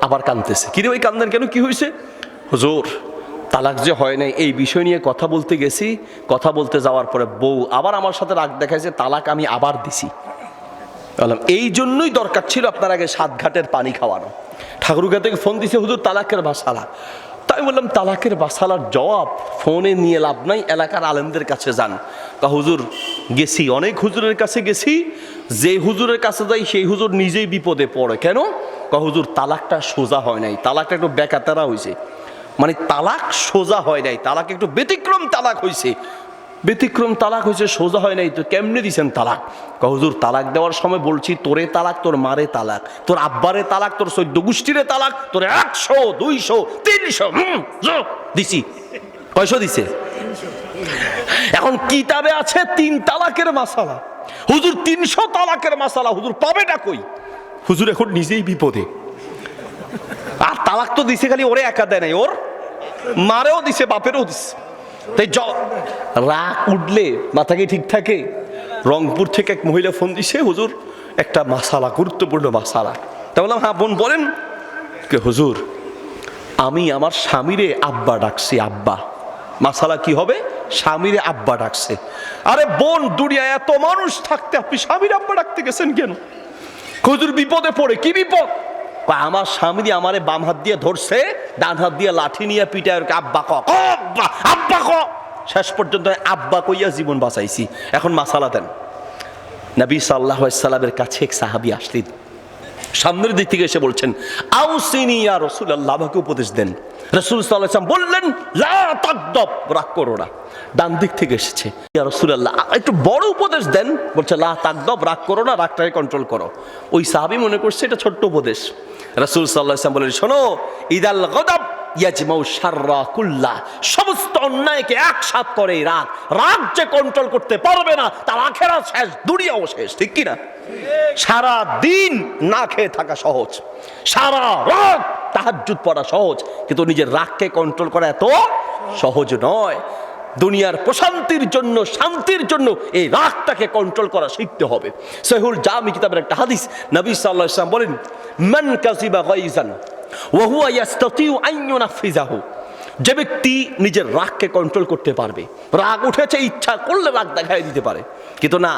আবার কাঁদতেছে। কিরে ওই কান্দেন কেন, কি হয়েছে? হুজুর তালাক যে হয় নাই এই বিষয় নিয়ে কথা বলতে গেছি, কথা বলতে যাওয়ার পরে বউ আবার আমার সাথে রাগ দেখাইছে, তালাক আমি আবার দিছি। বললাম এই জন্যই দরকার ছিল আপনার আগে 7 ঘাটের পানি খাওয়ানো। ঠাকুরগা থেকে ফোন দিছে, হুজুর তালাকের মাসালা। তাই বললাম তালাকের মাসালার জবাব ফোনে নিয়ে লাভ নাই, এলাকার আলেমদের কাছে যান। হুজুর গেছি, অনেক হুজুরের কাছে গেছি, যে হুজুরের কাছে যাই সেই হুজুর নিজেই বিপদে পড়ে। কেন? হুজুর তালাকটা সোজা হয় নাই, তালাকটা একটু বেকাতারা হয়েছে, তালাক সোজা হয় নাই, তালাক একটু ব্যতিক্রম তালাক হয়েছে। ব্যতিক্রম তালাক হয়েছে, সোজা হয় নাই, তো কেমনে দিছেন তালাক? হুজুর তালাক দেওয়ার সময় বলছি তোরে তালাক, তোর মারে তালাক, তোর আব্বারে তালাক, তোর 14 গোষ্ঠীরে তালাক, তোর 100 200 300 দিছি। কয়শো দিছে? এখন কিতাবে আছে 3 তালাকের মাসালা, হুজুর 300 তালাকের মাসালা, হুজুর পাবেটা কই? হুজুর এখন নিজেই বিপদে। আর তালাক তো দিছে খালি ওরে একা দেয় নাই, ওর মারেও দিছে, বাপেরও দিছে। তাই রাগ উঠলে মাথা কি ঠিক থাকে? রংপুর থেকে এক মহিলা ফোন দিছে, হুজুর একটা মাসালা, গুরুত্বপূর্ণ মাসালা। তা বললাম হ্যাঁ বোন বলেন। হুজুর আমি আমার স্বামীরে আব্বা ডাকছি, আব্বা। মাসালা কি হবে? স্বামীরে আব্বা ডাকছে। আরে বোন, দুনিয়ায় এত মানুষ থাকতে আপনি স্বামীর আব্বা ডাকতে গেছেন কেন? হুজুর বিপদে পড়ে। কি বিপদ? আমার স্বামী আমারে বাম হাত দিয়ে ধরছে, ডান হাত দিয়ে লাঠি নিয়ে পিটায় আব্বা ক, আব্বা আব্বা ক, শেষ পর্যন্ত আব্বা কইয়া জীবন বাঁচাইছি। এখন মাসালা দেন। নবী সাল্লাল্লাহু আলাইহি সাল্লামের কাছে এক সাহাবী আসলেন, সামনের দিক থেকে এসে বলছেন আউসিনি ইয়া রাসূলুল্লাহ, আমাকে উপদেশ দেন। রাসূল সাল্লাল্লাহু আলাইহি ওয়াসাল্লাম বললেন লা তাগদাব, রাগ করো না। ডান দিক থেকে এসেছে, ইয়া রাসূলুল্লাহ একটু বড় উপদেশ দেন। বলছে লা তাগদাব, রাগ করো না, রাগটাকে কন্ট্রোল করো। ওই সাহাবী মনে করছে এটা ছোট্ট উপদেশ। রাসূল সাল্লাল্লাহু আলাইহি ওয়াসাল্লাম বলেন শোনো, ইদাল গাদাব ইয়াজমাউ শাররা কুল্লাহ, সমস্ত অন্যায়কে একসাথ করে রাগ। রাগ যে কন্ট্রোল করতে পারবে না তার আখিরাত শেষ, দুনিয়াও শেষ। ঠিক কি না? সারা দিন না খেয়ে থাকা সহজ, সারা রাত তাহাজ্জুদ পড়া সহজ, কিন্তু নিজের রাগকে কন্ট্রোল করা এত সহজ নয়। দুনিয়ার প্রশান্তির জন্য, শান্তির জন্য এই রাগটাকে কন্ট্রোল করা শিখতে হবে। সহিহুল জামি কিতাবের একটা হাদিস, নবী সাল্লাল্লাহু আলাইহি ওয়াসাল্লাম বলেন, মান কাযিবা গায়জান ওয়া হুয়া ইয়াস্তাতিউ আন ইউনাফিযাহু, যে ব্যক্তি নিজের রাগকে কন্ট্রোল করতে পারবে, রাগ উঠেছে ইচ্ছা করলে রাগ দেখাই দিতে পারে, কিন্তু না,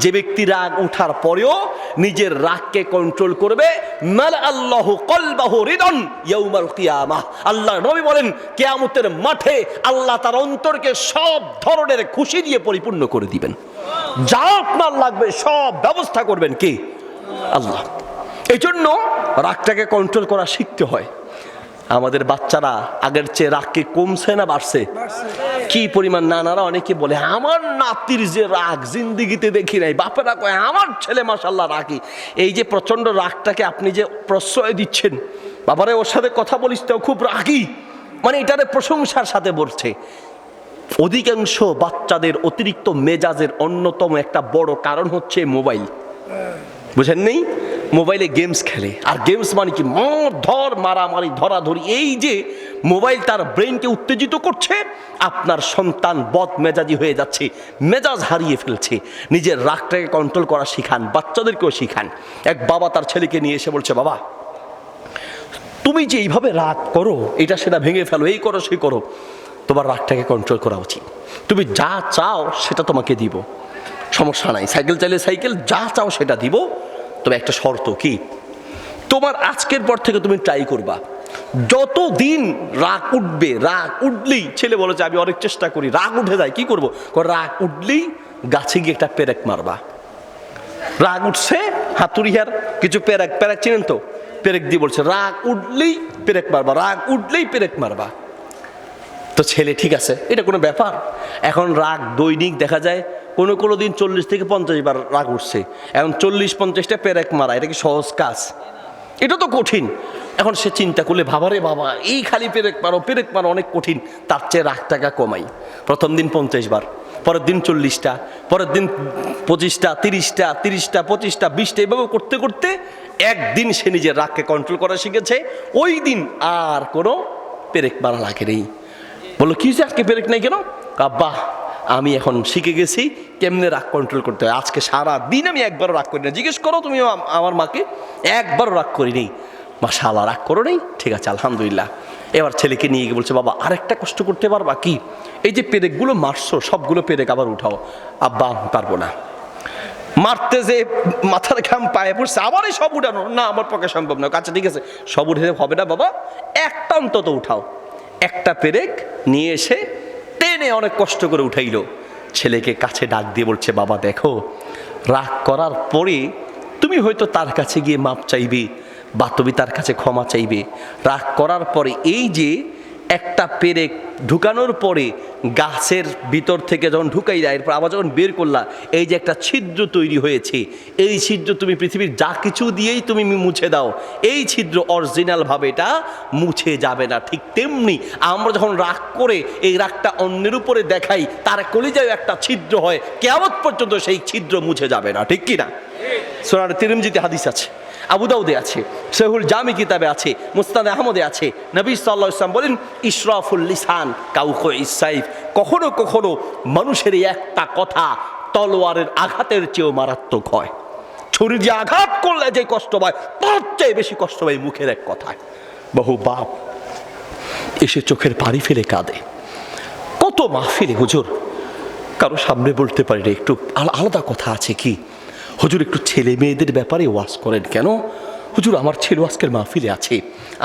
যে ব্যক্তি রাগ উঠার পরেও নিজের রাগকে কন্ট্রোল করবে, মাল আল্লাহু কলবাহু রিদান ইয়াউমাল কিয়ামাহ, আল্লাহ নবী বলেন কিয়ামতের মাঠে আল্লাহ তার অন্তরকে সব ধরনের খুশি দিয়ে পরিপূর্ণ করে দিবেন। যা আপনার লাগবে সব ব্যবস্থা করবেন কে? আল্লাহ। এই জন্য রাগটাকে কন্ট্রোল করা শিখতে হয়। আমাদের বাচ্চারা আগের চেয়ে রাগ কি কমছে না বাড়ছে? কি পরিমাণ নানারা অনেকে বলে আমার নাতির যে রাগ জিন্দিগিতে দেখি নাই, বাপেরা কয় আমার ছেলে মাশাআল্লাহ রাগী। এই যে প্রচন্ড রাগটাকে আপনি যে প্রশ্রয় দিচ্ছেন, বাবারে ওর সাথে কথা বলিস তো খুব রাগী, মানে এটারে প্রশংসার সাথে বলছে। অধিকাংশ বাচ্চাদের অতিরিক্ত মেজাজের অন্যতম একটা বড় কারণ হচ্ছে মোবাইল। বুঝেন নেই? মোবাইলে গেমস খেলে, আর গেমস মানে কি ধর মারামারি ধরাধরি। এই যে মোবাইল তার ব্রেনকে উত্তেজিত করছে, আপনার সন্তান বদ মেজাজি হয়ে যাচ্ছে, মেজাজ হারিয়ে ফেলছে। নিজের রাগটাকে কন্ট্রোল করা শিখান, বাচ্চাদেরকেও শিখান। এক বাবা তার ছেলেকে নিয়ে এসে বলছে, বাবা তুমি যে এইভাবে রাগ করো, এটা সেটা ভেঙে ফেলো, এই করো সেই করো, তোমার রাগটাকে কন্ট্রোল করা উচিত। তুমি যা চাও সেটা তোমাকে দিব, সমস্যা নাই, সাইকেল চাইলে সাইকেল, যা চাও সেটা দিব, তবে একটা শর্ত কি, তোমার আজকের পর থেকে তুমি ট্রাই করবা, যতদিন রাগ উঠবে, রাগ উঠলেই, ছেলে বলেছে আমি অনেক চেষ্টা করি, রাগ উঠে যায়, কি করবো, রাগ উঠলেই গাছে গিয়ে একটা পেরেক মারবা। রাগ উঠছে, হাতুড়িয়ার কিছু পেরেক, পেরেক চিনেন তো, পেরেক দিয়ে বলছে রাগ উঠলেই পেরেক মারবা, রাগ উঠলেই পেরেক মারবা। তো ছেলে ঠিক আছে, এটা কোনো ব্যাপার। এখন রাগ দৈনিক দেখা যায় কোনো দিন 40 থেকে 50 বার রাগ উঠছে, এখন 40-50টা পেরেক মারা, এটা কি সহজ কাজ? এটা তো কঠিন। এখন সে চিন্তা করলে, ভাবারে বাবা এই খালি পেরেক মারো অনেক কঠিন, তার চেয়ে রাগটাকে কমাই। প্রথম দিন 50 বার, পরের দিন 40টা, পরের দিন 25টা, 30টা, 25টা, 20টা, এভাবে করতে করতে একদিন সে নিজের রাগকে কন্ট্রোল করা শিখেছে। ওই দিন আর কোনো পেরেক মারা লাগে নেই। বললো কি যে আজকে পেরেক নেই কেন? আব্বা আমি এখন শিখে গেছি কেমনে রাগ কন্ট্রোল করতে হয়, আজকে সারা দিন আমি একবারও রাগ করি না। জিজ্ঞেস করো তুমি আমার মাকে, একবারও রাগ করি নেই। মাশাআল্লাহ, রাগ করো নেই? ঠিক আছে, আলহামদুলিল্লাহ। এবার ছেলেকে নিয়ে গিয়ে বলছে, বাবা আরেকটা কষ্ট করতে পারবা কি, এই যে পেরেকগুলো মারছো সবগুলো পেরেক আবার উঠাও। আব্বা পারবো না। মারতে যে মাথার ঘাম পায়ে পড়ছে, আবার এই সব উঠানো, না আমার পক্ষে সম্ভব না। আচ্ছা ঠিক আছে, সব উঠে হবে না বাবা, একটা অন্তত উঠাও। একটা পেরেক নিয়ে এসে টেনে অনেক কষ্ট করে উঠাইলো। ছেলেকে কাছে ডাক দিয়ে বলছে, বাবা দেখো, রাগ করার পরে তুমি হয়তো তার কাছে গিয়ে মাপ চাইবে বা তুমি তার কাছে ক্ষমা চাইবে। রাগ করার পরে এই যে একটা পেরেক ঢুকানোর পরে গাছের ভিতর থেকে যখন ঢুকাই যায়, এরপর আবার যখন বের করলা, এই যে একটা ছিদ্র তৈরি হয়েছে, এই ছিদ্র তুমি পৃথিবীর যা কিছু দিয়েই তুমি মুছে দাও, এই ছিদ্র অরিজিনালভাবে এটা মুছে যাবে না। ঠিক তেমনি আমরা যখন রাগ করে এই রাগটা অন্যের উপরে দেখাই, তার কলিজায় একটা ছিদ্র হয়, কিয়ামত পর্যন্ত সেই ছিদ্র মুছে যাবে না। ঠিক কি না? সুনানে তিরমিজিতে হাদিস আছে, আবু দাউদে আছে, সহিহুল জামি কিতাবে আছে, মুসনাদে আহমদে আছে। নবী সাল্লাল্লাহু আলাইহি ওয়াসাল্লাম বলেন, ইশরাফুল লিসান কাউকুইস সাইফ, কখনো কখনো মানুষের একটা কথা তলোয়ারের আঘাতের চেয়েও মারাত্মক হয়। ছুরি দিয়ে আঘাত করলে যে কষ্ট পায়, তার চেয়ে বেশি কষ্ট পায় মুখের এক কথায়। বহু বাপ এসে চোখের পানি ফেলে কাঁদে। কত মাহফিলে হুজুর কারো সামনে বলতে পারি না, একটু আলাদা কথা আছে কি হুজুর, একটু ছেলে মেয়েদের ব্যাপারে ওয়াজ করেন কেন? হুজুর আমার ছেলে আজকের মাহফিলে আছে,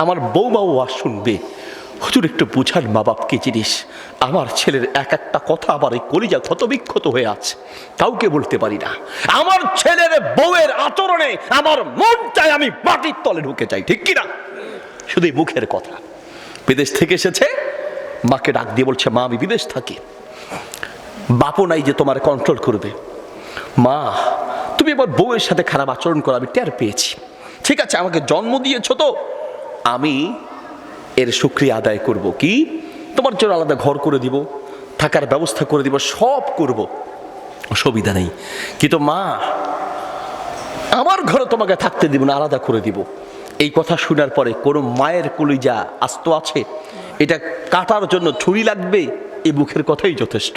আমার বৌমাও ওয়াজ শুনবে, হুজুর একটু বুঝান মা বাপ কি জিনিস। আমার ছেলের এক একটা কথা আমার এই কলিজা ক্ষতবিক্ষত হয়ে আছে, কাউকে বলতে পারি না। আমার ছেলের বউয়ের আচরণে আমার মন চায় আমি মাটির তলে ঢুকে যাই। ঠিক কিনা? শুধু এই মুখের কথা। বিদেশ থেকে এসেছে, মাকে ডাক দিয়ে বলছে, মা আমি বিদেশ থাকি, বাপও নাই যে তোমার কন্ট্রোল করবে। মা তুমি এবার বউয়ের সাথে খারাপ আচরণ করো, আমি টের পেয়েছি। ঠিক আছে, আমাকে জন্ম দিয়েছ তো, আমি এর শুকরিয়া আদায় করব। কি? তোমার জন্য আলাদা ঘর করে দিব, থাকার ব্যবস্থা করে দিব, সব করব, অসুবিধা নেই। কিন্তু মা আমার ঘরে তোমাকে থাকতে দিব না, আলাদা করে দিব। এই কথা শোনার পরে কোনো মায়ের কলিজা আস্ত আছে? এটা কাটার জন্য ছুরি লাগবে, এই মুখের কথাই যথেষ্ট।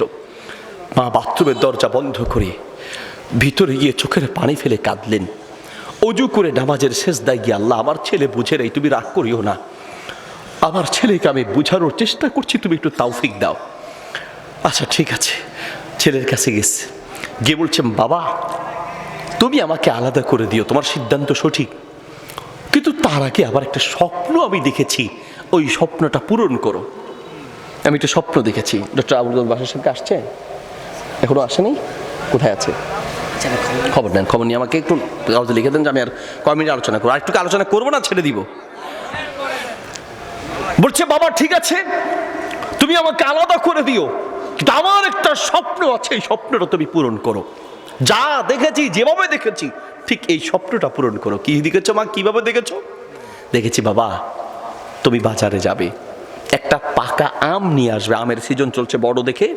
মা বাথরুমের দরজা বন্ধ করে ভিতরে গিয়ে চোখের পানি ফেলে কাঁদলেন। অজু করে নামাজের সেজদায় গিয়ে, আল্লাহ আমার ছেলে বুঝে নেই, তুমি রাগ করিও না, আমার ছেলেকে আমি বুঝানোর চেষ্টা করছি, তুমি একটু তাওফিক দাও। আচ্ছা ঠিক আছে, ছেলের কাছে গেছে, গিয়ে বলছেন বাবা তুমি আমাকে আলাদা করে দিও, তোমার সিদ্ধান্ত সঠিক, কিন্তু তার আগে আবার একটা স্বপ্ন আমি দেখেছি, ওই স্বপ্নটা পূরণ করো। আমি একটা স্বপ্ন দেখেছি। ডক্টর আবুল বাসার সঙ্গে আসছে? এখনো আসেনি? কোথায় আছে? খবর নেন, খবর নিয়ে আমাকে একটু কাগজে লিখে দেন যে আমি আর কয় মিনিট আলোচনা করবো, আর একটু আলোচনা করবো না, ছেড়ে দিব। বলছে বাবা ঠিক আছে তুমি আমাকে আলাদা করে দিও, কিন্তু আমার একটা স্বপ্ন আছে, এই স্বপ্নটা তুমি পূরণ করো। যা দেখেছি, যেভাবে দেখেছি ঠিক এই স্বপ্নটা পূরণ করো। কি দেখেছো মা, কিভাবে দেখেছো? দেখেছি বাবা তুমি বাজারে যাবে, একটা পাকা আম নিয়ে আসবে, আমের সিজন চলছে বড় দেখে,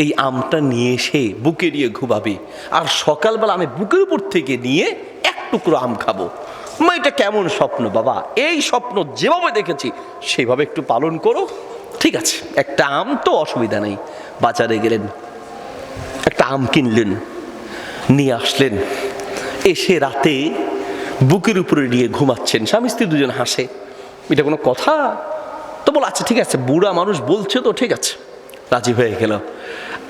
এই আমটা নিয়ে এসে বুকে নিয়ে ঘুমাবে, আর সকালবেলা আমি বুকের উপর থেকে নিয়ে এক টুকরো আম খাবো। মা এটা কেমন স্বপ্ন বাবা? এই স্বপ্ন যেভাবে দেখেছি সেইভাবে একটু পালন করো। ঠিক আছে, একটা আম তো অসুবিধা নেই। বাজারে গেলেন, একটা আম কিনলেন, নিয়ে আসলেন, এসে রাতে বুকের উপরে নিয়ে ঘুমাচ্ছেন। স্বামী স্ত্রী দুজন হাসে, এটা কোনো কথা? তো বল আচ্ছা ঠিক আছে, বুড়া মানুষ বলছে তো ঠিক আছে, রাজি হয়ে গেল।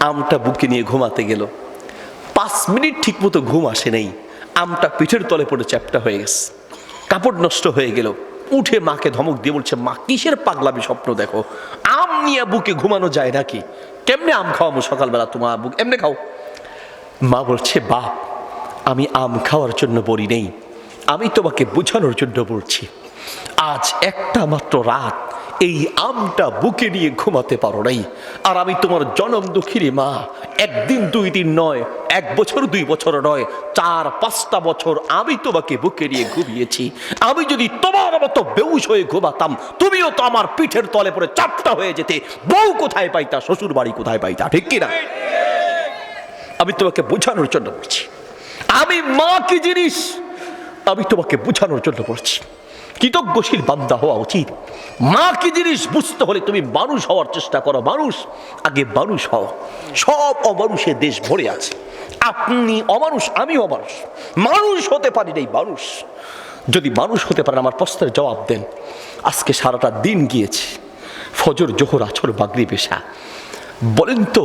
আমটা বুকে নিয়ে ঘুমাতে গেল, 5 মিনিট ঠিক মতো ঘুম আসে নেই, আমটা পিঠের তলে পড়ে চ্যাপটা হয়ে গেছে, কাপড় নষ্ট হয়ে গেল। উঠে মাকে ধমক দিয়ে বলছে মা কিসের পাগলামি স্বপ্ন দেখো, আম নিয়ে বুকে ঘুমানো যায় নাকি? কেমনে আম খাওয়াবো সকালবেলা, তোমার বুক এমনি খাও। মা বলছে বাপ আমি আম খাওয়ার জন্য বলি নেই, আমি তোমাকে বোঝানোর জন্য বলছি। আজ একটা মাত্র রাত এই আমটা বুকে নিয়ে ঘুমাতে পারো নাই, আর আমি তোমার জনম দুঃখিনী মা, 1 দিন 2 দিন নয়, 1 বছর 2 বছর নয়, 4-5টা বছর আমি তোমাকে বুকে নিয়ে ঘুমিয়েছি। আমি যদি তোমার মতো বেহুশ হয়ে ঘুমাতাম, তুমিও তো আমার পিঠের তলে পড়ে চাপটা হয়ে যেতে। বউ কোথায় পাইতা, শ্বশুর বাড়ি কোথায় পাইতা, ঠিক কিনা? আমি তোমাকে বোঝানোর জন্য বলছি, আমি মা কি জিনিস আমি তোমাকে বোঝানোর জন্য বলছি। কৃতজ্ঞশীল বান্দা হওয়া উচিত। মা কি জিনিস বুঝতে হলে তুমি মানুষ হওয়ার চেষ্টা করো। মানুষ আগে মানুষ হও। সব অমানুষের দেশ ভরে আছে। আপনি অমানুষ, আমি অমানুষ, মানুষ হতে পারি নাই। মানুষ যদি মানুষ হতে পারেন আমার প্রশ্নের জবাব দেন। আজকে সারাটা দিন গিয়েছে, ফজর জোহর আসর মাগরিব এশা, বলেন তো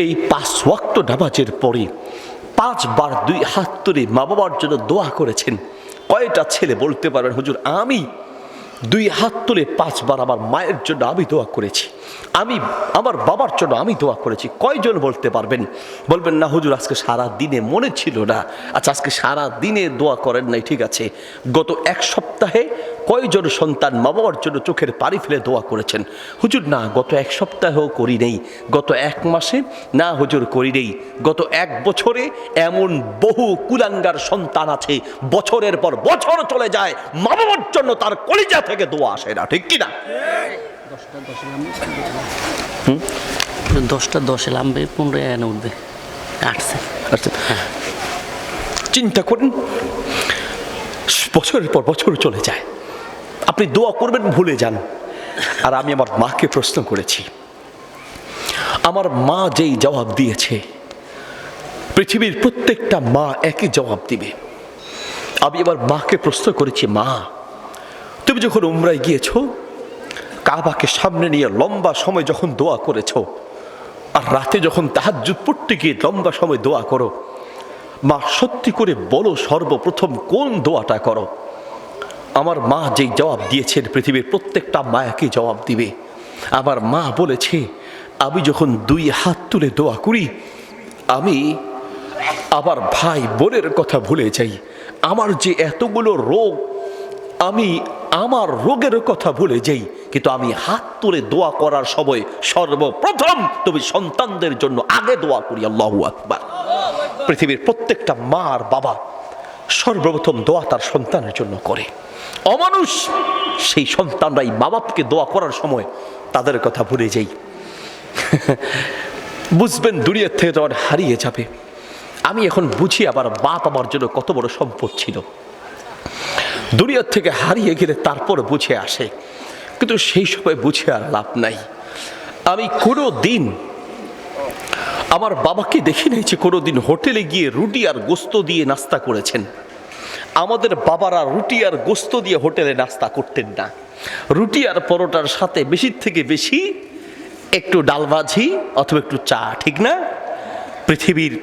এই 5 ওয়াক্ত নামাজের পরে 5 বার 2 হাত তুলে মা বাবার জন্য দোয়া করেছেন? কয়টা ছেলে বলতে পারবেন হুজুর আমি 2 হাত তুলে 5 বার আমার মায়ের জন্য আমি দোয়া করেছি, আমি আমার বাবার জন্য আমি দোয়া করেছি? কয়জন বলতে পারবেন? বলবেন না হুজুর আজকে সারা দিনে মনে ছিল না। আচ্ছা আজকে সারা দিনে দোয়া করেন নাই, ঠিক আছে, গত 1 সপ্তাহে কয়জন সন্তান মা বাবার জন্য চোখের পানি ফেলে দোয়া করেছেন? হুজুর না গত 1 সপ্তাহেও করি নেই, গত 1 মাসে না হুজুর করি নেই, গত 1 বছরে এমন বহু কুলাঙ্গার সন্তান আছে, বছরের পর বছর চলে যায়, মা বাবার জন্য তার কলিজা থেকে দোয়া আসে না, ঠিক কিনা? 10টা 10 লাম্বে 15 এনে উঠবে, কাটছে। চিন্তা করুন, বছরের পর বছর চলে যায়, আপনি দোয়া করবেন ভুলে যান। আর আমি আমার মাকে প্রশ্ন করেছি, আমার মা যেই জবাব দিয়েছে পৃথিবীর প্রত্যেকটা মা একই জবাব দিবে। আমি আমার মাকে প্রশ্ন করেছি, মা তুমি যখন উমরায় গিয়েছো, কাবাকে সামনে নিয়ে লম্বা সময় যখন দোয়া করেছো, আর রাতে যখন তাহাজ্জুদ পড়তে গিয়ে লম্বা সময় দোয়া করো, মা সত্যি করে বলো সর্বপ্রথম কোন দোয়াটা করো? আমার মা যেই জবাব দিয়েছেন পৃথিবীর প্রত্যেকটা মা একই জবাব দিবে। আমার মা বলেছে আমি যখন 2 হাত তুলে দোয়া করি, আমি আমার ভাই বোনের কথা ভুলে যাই। আমার যে এতগুলো রোগ, আমি আমার রোগের কথা ভুলে যাই, কিন্তু আমি হাত তুলে দোয়া করার সময় সর্বপ্রথম তুমি সন্তানদের জন্য আগে দোয়া করি। আল্লাহু আকবার। পৃথিবীর প্রত্যেকটা মা আর বাবা সর্বপ্রথম দোয়া তার সন্তানের জন্য করে। অমানুষ সেই সন্তানরাই মা বাপকে দোয়া করার সময় তাদের কথা ভুলে যাই। বুঝবেন দুনিয়ার থেকে যখন হারিয়ে যাবে। আমি এখন বুঝি আবার বাপ আমার জন্য কত বড় সম্পদ ছিল। দুনিয়ার থেকে হারিয়ে গেলে তারপর বুঝে আসে, কিন্তু সেই সময় বুঝে আর লাভ নাই। আমি কোনো দিন আমার বাবাকে দেখি নাই যে কোনো দিন হোটেলে গিয়ে রুটি আর গোস্ত দিয়ে নাস্তা করেছেন। আমাদের বাবারা রুটি আর গোস্ত দিয়ে হোটেলে নাস্তা করতেন না। রুটি আর পরোটার সাথে বেশির থেকে বেশি একটু ডাল ভাজি অথবা একটু চা, ঠিক না? পৃথিবীর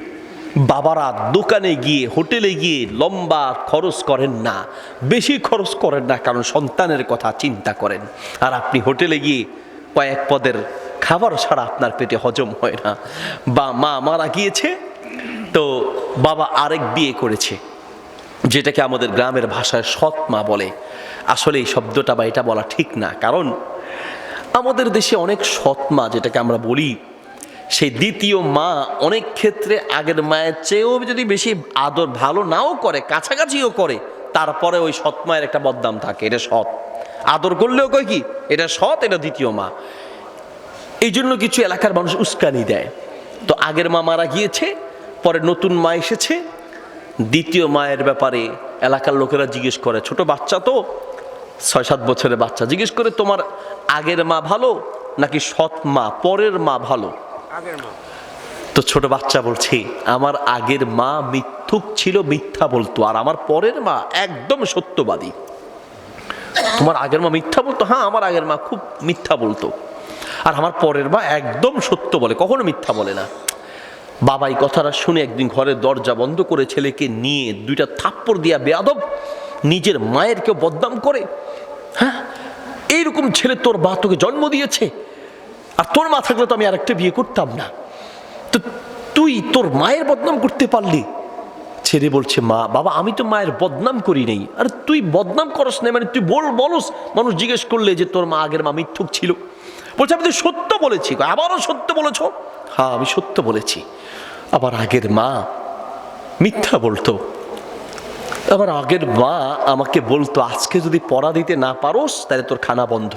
বাবারা দোকানে গিয়ে হোটেলে গিয়ে লম্বা খরচ করেন না, বেশি খরচ করেন না, কারণ সন্তানের কথা চিন্তা করেন। আর আপনি হোটেলে গিয়ে কয়েক পদের খাবার ছাড়া আপনার পেটে হজম হয় না। বা মা মারা গিয়েছে তো বাবা আরেক বিয়ে করেছে, যেটাকে আমাদের গ্রামের ভাষায় সৎ মা বলে। আসলে এই শব্দটা বা এটা বলা ঠিক না, কারণ আমাদের দেশে অনেক সৎ মা যেটাকে আমরা বলি, সেই দ্বিতীয় মা অনেক ক্ষেত্রে আগের মায়ের চেয়েও যদি বেশি আদর ভালো নাও করে, কাছাকাছিও করে, তারপরে ওই সৎ মায়ের একটা বদনাম থাকে, এটা সৎ। আদর করলেও কয় কি এটা সৎ, এটা দ্বিতীয় মা। এই জন্য কিছু এলাকার মানুষ উস্কানি দেয়। তো আগের মা মারা গিয়েছে, পরে নতুন মা এসেছে, দ্বিতীয় মায়ের ব্যাপারে এলাকার লোকেরা জিজ্ঞেস করে, ছোট বাচ্চা তো 6-7 বছরের বাচ্চা, জিজ্ঞেস করে তোমার আগের মা ভালো নাকি সৎ মা, পরের মা ভালো? তো ছোট বাচ্চা বলছে আমার আগের মা মিথ্যুক ছিল, মিথ্যা বলতো, আর আমার পরের মা একদম সত্যবাদী। তোমার আগের মা মিথ্যা বলতো? হ্যাঁ, আমার আগের মা খুব মিথ্যা বলতো, আর আমার পরের মা একদম সত্য বলে, কখনো মিথ্যা বলে না। বাবা এই কথাটা শুনে একদিন ঘরের দরজা বন্ধ করে ছেলেকে নিয়ে 2টা থাপ্পড় দিয়া বেয়াদব, নিজের মায়ের কেউ বদনাম করে? হ্যাঁ, এইরকম ছেলে তোর মা তোকে জন্ম দিয়েছে, আর তোর মা থাকলে তো আমি আরেকটা বিয়ে করতাম না, তো তুই তোর মায়ের বদনাম করতে পারলি? ছেলে বলছে মা বাবা আমি তো মায়ের বদনাম করি নাই। আর তুই বদনাম করস না মানে তুই বলস, মানুষ জিজ্ঞেস করলে যে তোর মা আগের মা মিথ্যুক ছিল, বলছে আমি তো সত্য বলেছি। আবারও সত্য বলেছ? হ্যাঁ আমি সত্য বলেছি। আবার আগের মা মিথ্যা বলতো। আবার আগের মা আমাকে বলতো আজকে যদি পড়া দিতে না পারোস তাহলে তোর খানা বন্ধ,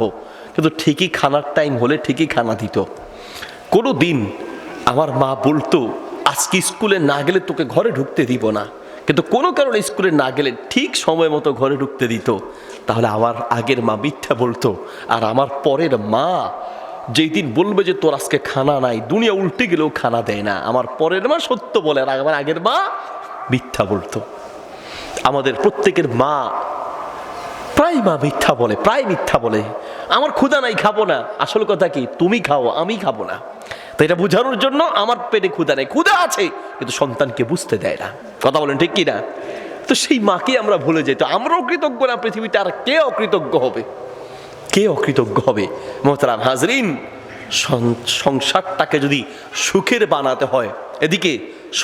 কিন্তু ঠিকই খানার টাইম হলে ঠিকই খানা দিত। কোনো দিন আমার মা বলতো আজকে স্কুলে না গেলে তোকে ঘরে ঢুকতে দিব না, কিন্তু কোনো কারণে স্কুলে না গেলে ঠিক সময় মতো ঘরে ঢুকতে দিত। তাহলে আমার আগের মা মিথ্যা বলতো, আর আমার পরের মা যেই দিন বলবে যে তোর আজকে খানা নাই, দুনিয়া উল্টে গেলেও খানা দেয় না, আমার পরের মা সত্য বলে আর আমার আগের মা মিথ্যা বলতো। আমাদের প্রত্যেকের মা প্রায় মা মিথ্যা বলে, প্রায় মিথ্যা বলে। আমার ক্ষুধা নাই খাবো না, আসল কথা কি তুমি খাও আমি খাবো না। তো এটা বোঝানোর জন্য আমার পেটে ক্ষুধা নেই, ক্ষুধা আছে কিন্তু সন্তানকে বুঝতে দেয় না। কথা বলেন ঠিক কি না? তো সেই মাকে আমরা ভুলে যাই। তো আমরাও কৃতজ্ঞ না, পৃথিবীতে আর কে অকৃতজ্ঞ হবে? কে অকৃতজ্ঞ হবে? মোহতারাম হাজরিন, সংসারটাকে যদি সুখের বানাতে হয়, এদিকে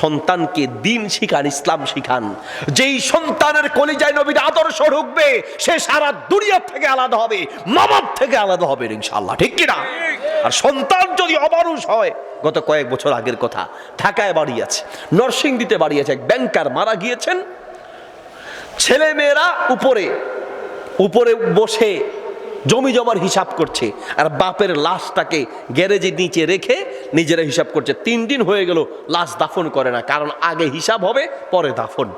সন্তানকে দিন শিখান, ইসলাম শিখান। যেই সন্তানের কলিজায় নবীর আদর্শ ঢুকবে সে সারা দুনিয়া থেকে আলাদা হবে, মা বাপ থেকে আলাদা হবে ইনশাআল্লাহ, ঠিক কিনা? আর সন্তান যদি অমানুষ হয়, গত কয়েক বছর আগের কথা, ঢাকায় বাড়ি আছে, নরসিংদীতে বাড়ি আছে, এক ব্যাংকার মারা গিয়েছেন। ছেলে মেয়েরা উপরে উপরে বসে জমি জমার হিসাব করছে, আর বাপের লাশটাকে গ্যারেজের নিচে রেখে নিজেরা হিসাব করছে। 3 দিন হয়ে গেল লাশ দাফন করে না, কারণ আগে হিসাব হবে পরে দাফন।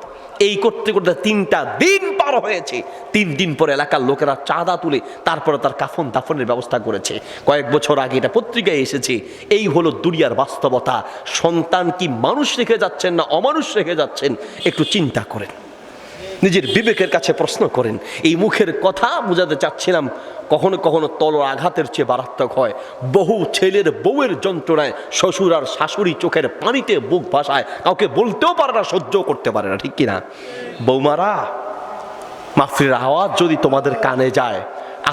এই করতে করতে 3টা দিন পার হয়েছে। 3 দিন পরে এলাকার লোকেরা চাঁদা তুলে তারপরে তার কাফন দাফনের ব্যবস্থা করেছে। কয়েক বছর আগে এটা পত্রিকায় এসেছে। এই হলো দুনিয়ার বাস্তবতা। সন্তান কি মানুষ রেখে যাচ্ছেন না অমানুষ রেখে যাচ্ছেন, একটু চিন্তা করেন, নিজের বিবেকের কাছে প্রশ্ন করেন। এই মুখের কথা বোঝাতে চাচ্ছিলাম, কখনো কখনো তলোয়ার আঘাতের চেয়ে মারাত্মক হয়। বহু ছেলের বউয়ের যন্ত্রণায় শ্বশুর আর শাশুড়ি চোখের পানিতে বুক ভাসায়, কাউকে বলতেও পারে না, সহ্য করতে পারে না, ঠিক কিনা? বৌমারা, মাহফিলের আওয়াজ যদি তোমাদের কানে যায়,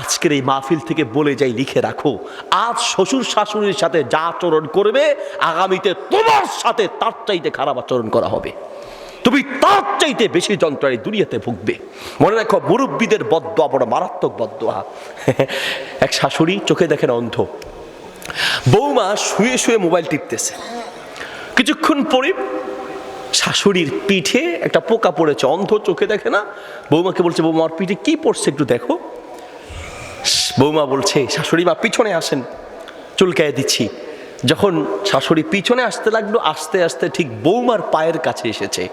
আজকের এই মাহফিল থেকে বলে যাই, লিখে রাখো, আজ শ্বশুর শাশুড়ির সাথে যা আচরণ করবে, আগামীতে তোমার সাথে তার চাইতে খারাপ আচরণ করা হবে। তুমি তার চাইতে বেশি যন্ত্রণায় দুনিয়াতে ভুগবে। মনে রাখো, মুরব্বীদের বদদোয়া বড় মারাত্মক বদদোয়া। এক শাশুড়ি চোখে দেখেন অন্ধ, বৌমা শুয়ে শুয়ে মোবাইল টিপতেছে। কিছুক্ষণ পরে শাশুড়ির পিঠে একটা পোকা পড়েছে, অন্ধ চোখে দেখে না। বৌমাকে বলছে বৌমা আমার পিঠে কি পড়ছে একটু দেখো। বৌমা বলছে শাশুড়ি মা পিছনে আসেন, চুলকায় দিচ্ছি। যখন শাশুড়ি পিছনে আসতে লাগলো, আস্তে আস্তে ঠিক বৌমার পায়ের কাছে এসেছে।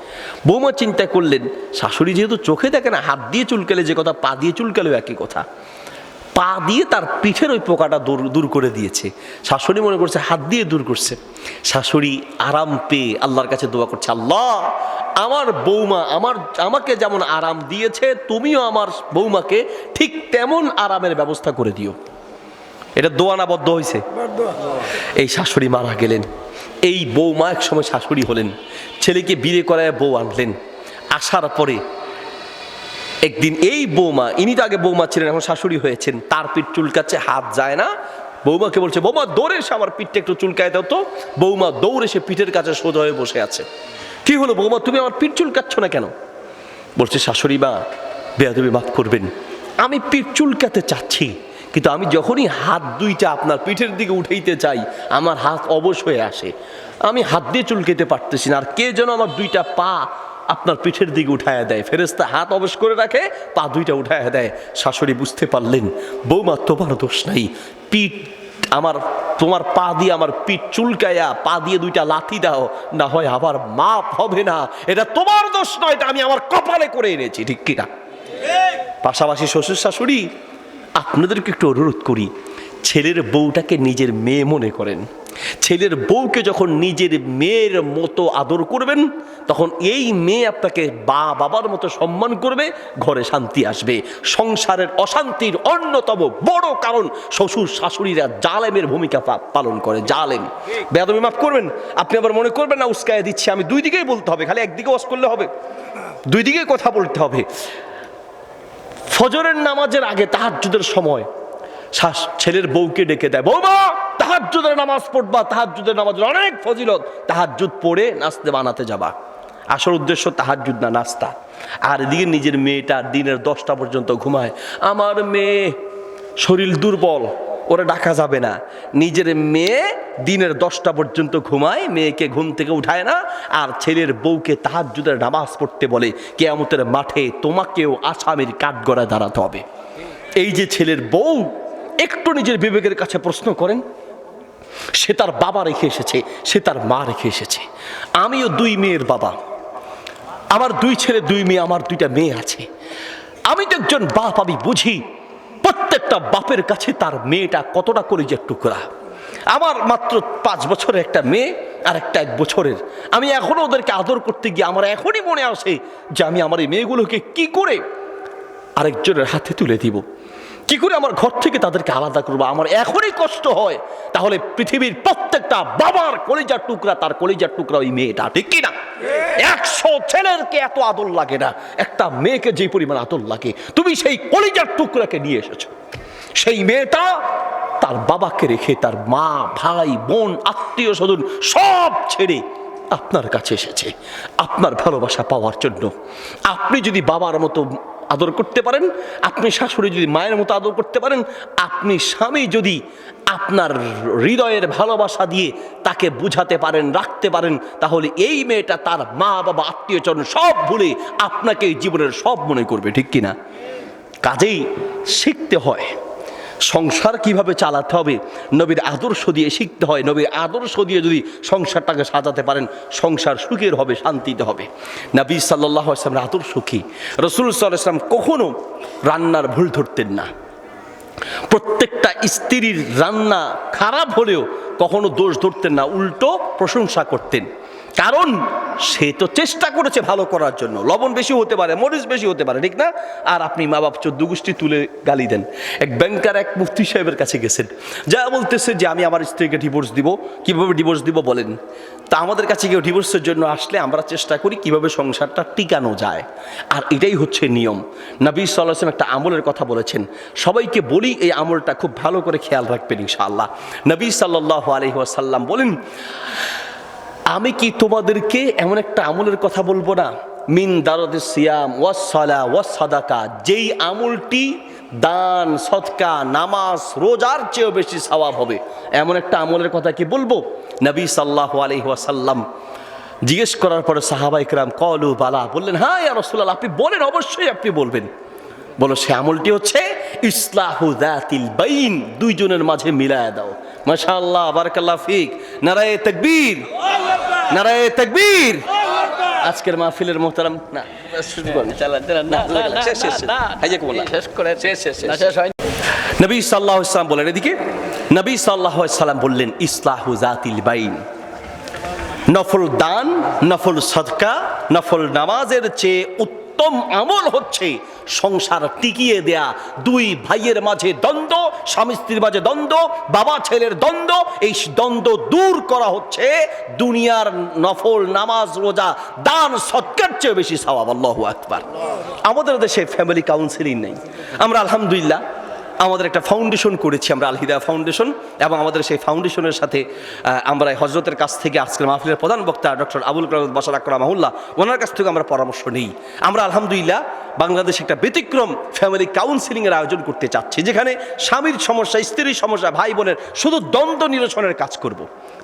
বৌমা চিন্তা করলেন শাশুড়ি যেহেতু চোখে দেখে না, হাত দিয়ে চুলকালে যে কথা, পা দিয়ে চুলকালেও একই কথা। পা দিয়ে তার পিঠের ওই পোকাটা দূর করে দিয়েছে। শাশুড়ি মনে করছে হাত দিয়ে দূর করছে। শাশুড়ি আরাম পেয়ে আল্লাহর কাছে দোয়া করছে, আল্লাহ আমার বৌমা আমাকে যেমন আরাম দিয়েছে, তুমিও আমার বৌমাকে ঠিক তেমন আরামের ব্যবস্থা করে দিও। এটা দোয়া না বদ্ধ হয়েছে? এই শাশুড়ি মারা গেলেন। এই বৌমা এক সময় শাশুড়ি হলেন, ছেলেকে বিয়ে করায় বউ আনলেন। আসার পরে একদিন এই বৌমা, ইনি তো আগে বৌমা ছিলেন, এখন শাশুড়ি হয়েছেন, তার পিঠ চুলকাচ্ছে, হাত যায় না। বৌমাকে বলছে, বৌমা দৌড়ে এসে আমার পিঠটা একটু চুলকায় দাও তো। বৌমা দৌড়ে এসে পিঠের কাছে সোজা হয়ে বসে আছে। কি হলো বৌমা, তুমি আমার পিঠ চুলকাচ্ছ না কেন? বলছে, শাশুড়ি মা বেয়াদবি মাফ করবেন, আমি পিঠ চুলকাতে চাচ্ছি, কিন্তু আমি যখনই হাত দুইটা আপনার পিঠের দিকে উঠাইতে চাই আমার হাত অবশ হয়ে আসে, আমি হাত দিয়ে চুলকাতে পারতেছি না। আর কে যেন আমার দুইটা পা আপনার পিঠের দিকে উঠায়া দেয়, ফেরেশতা হাত অবশ করে রাখে, পা দুইটা উঠায়া দেয়। শাশুড়ি বুঝতে পারলেন, বৌমা তোমার দোষ নাই, পিঠ তোমার পা দিয়ে আমার পিঠ চুলকায়া পা দিয়ে দুইটা লাথি দাও, না হয় আবার মাপ হবে না। এটা তোমার দোষ নয়, এটা আমি আমার কপালে করে এনেছি, ঠিক কিনা? পাশাপাশি শ্বশুর শাশুড়ি আপনাদেরকে একটু অনুরোধ করি, ছেলের বউটাকে নিজের মেয়ে মনে করেন। ছেলের বউকে যখন নিজের মেয়ের মতো আদর করবেন, তখন এই মেয়ে আপনাকে বাবার মতো সম্মান করবে, ঘরে শান্তি আসবে। সংসারের অশান্তির অন্যতম বড় কারণ শ্বশুর শাশুড়িরা জালেমের ভূমিকা পালন করে। জালেম, বেয়াদবি মাফ করবেন, আপনি আবার মনে করবেন না উস্কায় দিচ্ছি। আমি দুই দিকেই বলতে হবে, খালি একদিকে ওয়াজ করলে হবে, দুই দিকে কথা বলতে হবে। ফজরের নামাজের আগে তাহাজ্জুদের সময় ছেলের বউকে ডেকে দেয়, বৌমা তাহাজ্জুদের নামাজ পড়বা, তাহাজ্জুদের নামাজের অনেক ফজিলত, তাহাজ্জুদ পড়ে নাস্তে বানাতে যাবা। আসল উদ্দেশ্য তাহাজ্জুদ না, নাস্তা। আর এদিকে নিজের মেয়েটা দিনের 10টা পর্যন্ত ঘুমায়। আমার মেয়ে শরীর দুর্বল, ওরা ডাকা যাবে না। নিজের মেয়ে দিনের 10টা পর্যন্ত ঘুমায়, মেয়েকে ঘুম থেকে উঠায় না, আর ছেলের বউকে তাহাজ্জুদের নামাজ পড়তে বলে। কিয়ামতের মাঠে তোমাকেও আসামির কাঠগড়ায় দাঁড়াতে হবে। এই যে ছেলের বউ, একটু নিজের বিবেকের কাছে প্রশ্ন করেন, সে তার বাবা রেখে এসেছে, সে তার মা রেখে এসেছে। আমিও 2 মেয়ের বাবা, আমার 2 ছেলে 2 মেয়ে, আমার 2টা মেয়ে আছে। আমি তো একজন বাপ, আমি বুঝি প্রত্যেকটা বাপের কাছে তার মেয়েটা কতটা কলিজার টুকরা। আমার মাত্র 5 বছরের একটা মেয়ে আর একটা 1 বছরের। আমি এখনো ওদেরকে আদর করতে গিয়ে আমার এখনই মনে আসে যে আমি আমার এই মেয়েগুলোকে কি করে আরেকজনের হাতে তুলে দিব, কি করে আমার ঘর থেকে তাদেরকে আলাদা করবো, আমার এখনই কষ্ট হয়। তাহলে পৃথিবীর প্রত্যেকটা বাবার কলিজার টুকরা, তার কলিজার টুকরা ওই মেয়েটা, ঠিক কিনা? 100 ছেলেরকে এত আদর লাগে না, একটা মেয়েকে যে পরিমাণ আদর লাগে। তুমি সেই কলিজার টুকরাকে নিয়ে এসেছো। সেই মেয়েটা তার বাবাকে রেখে, তার মা, ভাই, বোন, আত্মীয় স্বজন সব ছেড়ে আপনার কাছে এসেছে আপনার ভালোবাসা পাওয়ার জন্য। আপনি যদি বাবার মতো আদর করতে পারেন, আপনি শাশুড়ি যদি মায়ের মতো আদর করতে পারেন, আপনি স্বামী যদি আপনার হৃদয়ের ভালোবাসা দিয়ে তাকে বুঝাতে পারেন, রাখতে পারেন, তাহলে এই মেয়েটা তার মা বাবা আত্মীয় স্বজন সব ভুলে আপনাকে জীবনের সব মনে করবে, ঠিক কিনা? কাজেই শিখতে হয় সংসার কিভাবে চালাতে হবে, নবীর আদর্শ দিয়ে শিখতে হয়। নবীর আদর্শ দিয়ে যদি সংসারটাকে সাজাতে পারেন, সংসার সুখের হবে, শান্তিতে হবে। নবী সাল্লাল্লাহু আলাইহি ওয়াসাল্লামের আদর্শ কি? রাসূল সাল্লাল্লাহু আলাইহি ওয়াসাল্লাম কখনো রান্নার ভুল ধরতেন না। প্রত্যেকটা স্ত্রীর রান্না খারাপ হলেও কখনো দোষ ধরতেন না, উল্টো প্রশংসা করতেন। কারণ সে তো চেষ্টা করেছে ভালো করার জন্য। লবণ বেশি হতে পারে, মরিচ বেশি হতে পারে, ঠিক না? আর আপনি মা বাপ 14 গোষ্ঠী তুলে গালি দেন। এক ব্যাংকার এক মুফতি সাহেবের কাছে গেছেন, যা বলতেছে যে আমি আমার স্ত্রীকে ডিভোর্স দিব। কিভাবে ডিভোর্স দিব বলেন? তা আমাদের কাছে কেউ ডিভোর্সের জন্য আসলে আমরা চেষ্টা করি কিভাবে সংসারটা টিকানো যায়, আর এটাই হচ্ছে নিয়ম। নবী সাল্লাল্লাহু আলাইহি ওয়াসাল্লাম একটা আমলের কথা বলেছেন, সবাইকে বলি এই আমলটা খুব ভালো করে খেয়াল রাখবেন ইনশাআল্লাহ। নবী সাল্লাল্লাহু আলাইহি ওয়াসাল্লাম বলেন, আমি কি তোমাদেরকে এমন একটা আমলের কথা বলবো না, মিন দারাদিস সিয়াম ওয়াস সালাহ ওয়াস সাদাকা, যেই আমলটি দান, সদকা, নামাজ, রোজার চেয়েও বেশি সওয়াব হবে, এমন একটা আমলের কথা কি বলবো? নবী সাল্লাল্লাহু আলাইহি ওয়াসাল্লাম জিজ্ঞেস করার পরে সাহাবা ইকরাম ক্বালু বালা, বললেন হ্যাঁ ইয়া রাসূলুল্লাহ, আপনি বলেন, অবশ্যই আপনি বলবেন। বলো সে আমলটি হচ্ছে ইসলাহু যাতিল বাইন, দুইজনের মাঝে মিলায়া দাও। মাশাআল্লাহ, বারাকাল্লাহ ফিক, নারায়ে তাকবীর, নারায়ে তাকবীর। আজকের মাহফিলের মোহতারাম না শেষ করে নবী সাল্লাল্লাহু আলাইহি ওয়াসাল্লাম বলেন, এদিকে নবী সাল্লাল্লাহু আলাইহি ওয়াসাল্লাম বললেন, ইসলাহু যাতিল বাইন, নফল দান, নফল সাদকা, নফল নামাজের চেয়ে উত্তম আমল হচ্ছে সংসার টিকিয়ে দেয়া। দুই ভাইয়ের মাঝে দ্বন্দ্ব, স্বামী স্ত্রীর মাঝে দ্বন্দ্ব, বাবা ছেলের দ্বন্দ্ব, এই দ্বন্দ্ব দূর করা হচ্ছে দুনিয়ার নফল নামাজ, রোজা, দান, সদকার চেয়ে বেশি সওয়াব। আল্লাহু আকবার। আমাদের দেশে ফ্যামিলি কাউন্সিলিং নেই। আমরা আলহামদুলিল্লাহ আমাদের একটা ফাউন্ডেশন করেছি, আমরা আল হিদায়া ফাউন্ডেশন, এবং আমাদের সেই ফাউন্ডেশনের সাথে আমরা হজরতের কাছ থেকে আজকের মাহফিলের প্রধান বক্তা ডক্টর আবুল কালাম বাশার রাহমাহুল্লাহ, ওনার কাছ থেকে আমরা পরামর্শ নিই। আমরা আলহামদুলিল্লাহ বাংলাদেশে একটা ব্যতিক্রম ফ্যামিলি কাউন্সিলিংয়ের আয়োজন করতে চাচ্ছি, যেখানে স্বামীর সমস্যা, স্ত্রীর সমস্যা, ভাই বোনের শুধু দ্বন্দ্ব নিরসনের কাজ করব।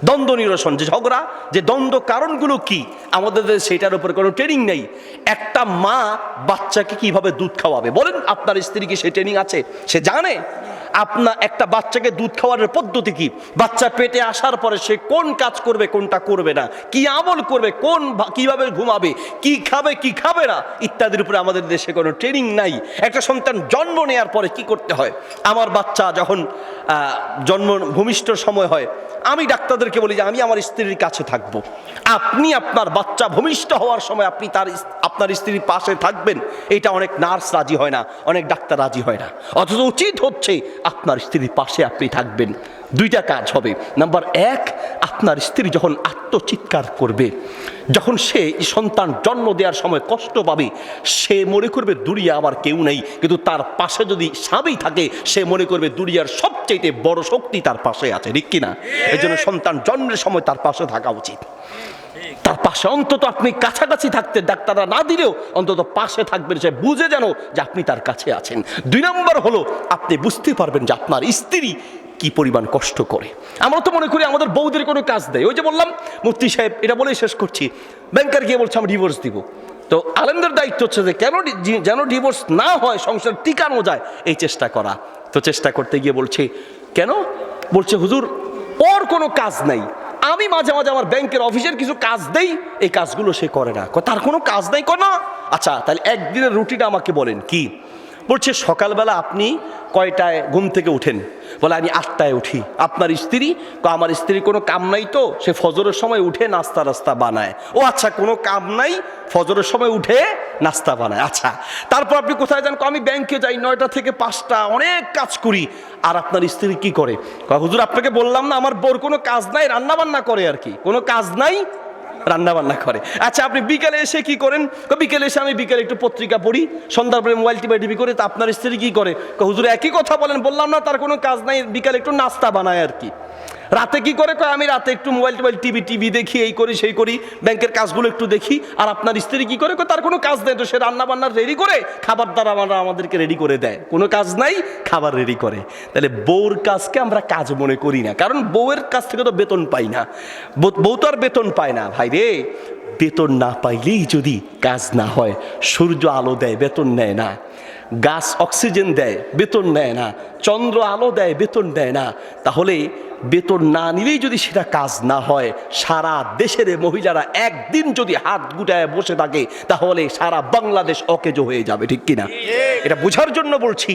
দ্বন্দ্ব নিরসন, যে ঝগড়া, যে দ্বন্দ্ব কারণগুলো কি, আমাদের সেটার উপর কোনো ট্রেনিং নেই। একটা মা বাচ্চাকে কিভাবে দুধ খাওয়াবে, বলেন আপনার স্ত্রী কি সেই ট্রেনিং আছে? সে জানে আপনার একটা বাচ্চাকে দুধ খাওয়ানোর পদ্ধতি কি, বাচ্চা পেটে আসার পরে সে কোন কাজ করবে, কোনটা করবে না, কি আমল করবে, কিভাবে ঘুমাবে, কি খাবে, কি খাবে না, ইত্যাদির উপরে আমাদের দেশে কোনো ট্রেনিং নাই। একটা সন্তান জন্ম নেওয়ার পরে কি করতে হয়, আমার বাচ্চা যখন জন্ম ভূমিষ্ঠর সময় হয়, আমি ডাক্তারদেরকে বলি যে আমি আমার স্ত্রীর কাছে থাকবো। আপনি আপনার বাচ্চা ভূমিষ্ঠ হওয়ার সময় আপনি আপনার স্ত্রীর পাশে থাকবেন, এটা অনেক নার্স রাজি হয় না, অনেক ডাক্তার রাজি হয় না। অথচ উচিত হচ্ছে আপনার স্ত্রীর পাশে আপনি থাকবেন। দুইটা কাজ হবে। নাম্বার এক, আপনার স্ত্রী যখন আত্মচিৎকার করবে, যখন সে সন্তান জন্ম দেওয়ার সময় কষ্ট পাবে, সে মনে করবে দুনিয়া আবার কেউ নেই, কিন্তু তার পাশে যদি স্বামী থাকে সে মনে করবে দুনিয়ার সবচেয়ে বড় শক্তি তার পাশে আছে, ঠিক কিনা? এই জন্য সন্তান জন্মের সময় তার পাশে থাকা উচিত। তার পাশে অন্তত আপনি কাছাকাছি থাকতে, ডাক্তাররা না দিলেও অন্তত পাশে থাকবেন, সে বুঝে যেন যে আপনি তার কাছে আছেন। দুই নম্বর হলো, আপনি বুঝতে পারবেন যে আপনার স্ত্রী কি পরিমাণ কষ্ট করে। আমরা তো মনে করি আমাদের বউদের কোনো কাজ দেয়, ওই যে বললাম মুফতি সাহেব, এটা বলেই শেষ করছি, ব্যাংকার গিয়ে বলছে আমি ডিভোর্স দিব। তো আলেমদের দায়িত্ব হচ্ছে যে যেন ডিভোর্স না হয়, সংসার টিকানো যায়, এই চেষ্টা করা। তো চেষ্টা করতে গিয়ে বলছে কেন, বলছে হুজুর ওর কোনো কাজ নাই, আমি মাঝে মাঝে আমার ব্যাংকের অফিসের কিছু কাজ দেই, এই কাজগুলো সে করে না। তার কোনো কাজ নাই কোনো। আচ্ছা তাহলে একদিনের রুটিনটা আমাকে বলেন কি। বলছে সকালবেলা আপনি কয়টায় ঘুম থেকে উঠেন? বলে আমি 8টায় উঠি। আপনার স্ত্রী? আমার স্ত্রীর কোনো কাম নাই, তো সে ফজরের সময় উঠে নাস্তা বানায়। ও আচ্ছা, কোনো কাম নাই, ফজরের সময় উঠে নাস্তা বানায়। আচ্ছা, তারপর আপনি কোথায় যান? আমি ব্যাংকে যাই 9টা থেকে 5টা, অনেক কাজ করি। আর আপনার স্ত্রী কি করে? হুজুর আপনাকে বললাম না আমার বোর কোনো কাজ নাই, রান্না বান্না করে আর কি, কোনো কাজ নাই, রান্না বান্না করে। আচ্ছা আপনি বিকেলে এসে কি করেন? বিকেলে এসে আমি বিকেলে একটু পত্রিকা পড়ি, সন্ধ্যার পরে মোবাইল টিপি করে। তা আপনার স্ত্রী কি করে? হুজুর একই কথা বলেন, বললাম না তার কোনো কাজ নাই, বিকালে একটু নাস্তা বানায় আর কি। রাতে কি করে? আমি রাতে একটু মোবাইল টিভি দেখি, এই করি সেই করি, ব্যাংকের কাজগুলো একটু দেখি। আর আপনার স্ত্রী কি করে? তার কোনো কাজ নেই, তো সে রান্না বান্না রেডি করে, খাবার দ্বারা আমাদেরকে রেডি করে দেয়, কোনো কাজ নাই, খাবার রেডি করে। তাহলে বউর কাজকে আমরা কাজ মনে করি না, কারণ বউয়ের কাছ থেকে তো বেতন পাই না, বউ তো আর বেতন পায় না। ভাই রে, বেতন না পাইলেই যদি কাজ না হয়, সূর্য আলো দেয়, বেতন নেয় না, গাছ অক্সিজেন দেয়, বেতন নেয় না, চন্দ্র আলো দেয়, বেতন দেয় না, তাহলে বেতন না নিলেই যদি সেটা কাজ না হয়, সারা দেশের মহিলারা একদিন যদি হাত গুটায় বসে থাকে, তাহলে সারা বাংলাদেশ অকেজো হয়ে যাবে, ঠিক কিনা? এটা বোঝার জন্য বলছি।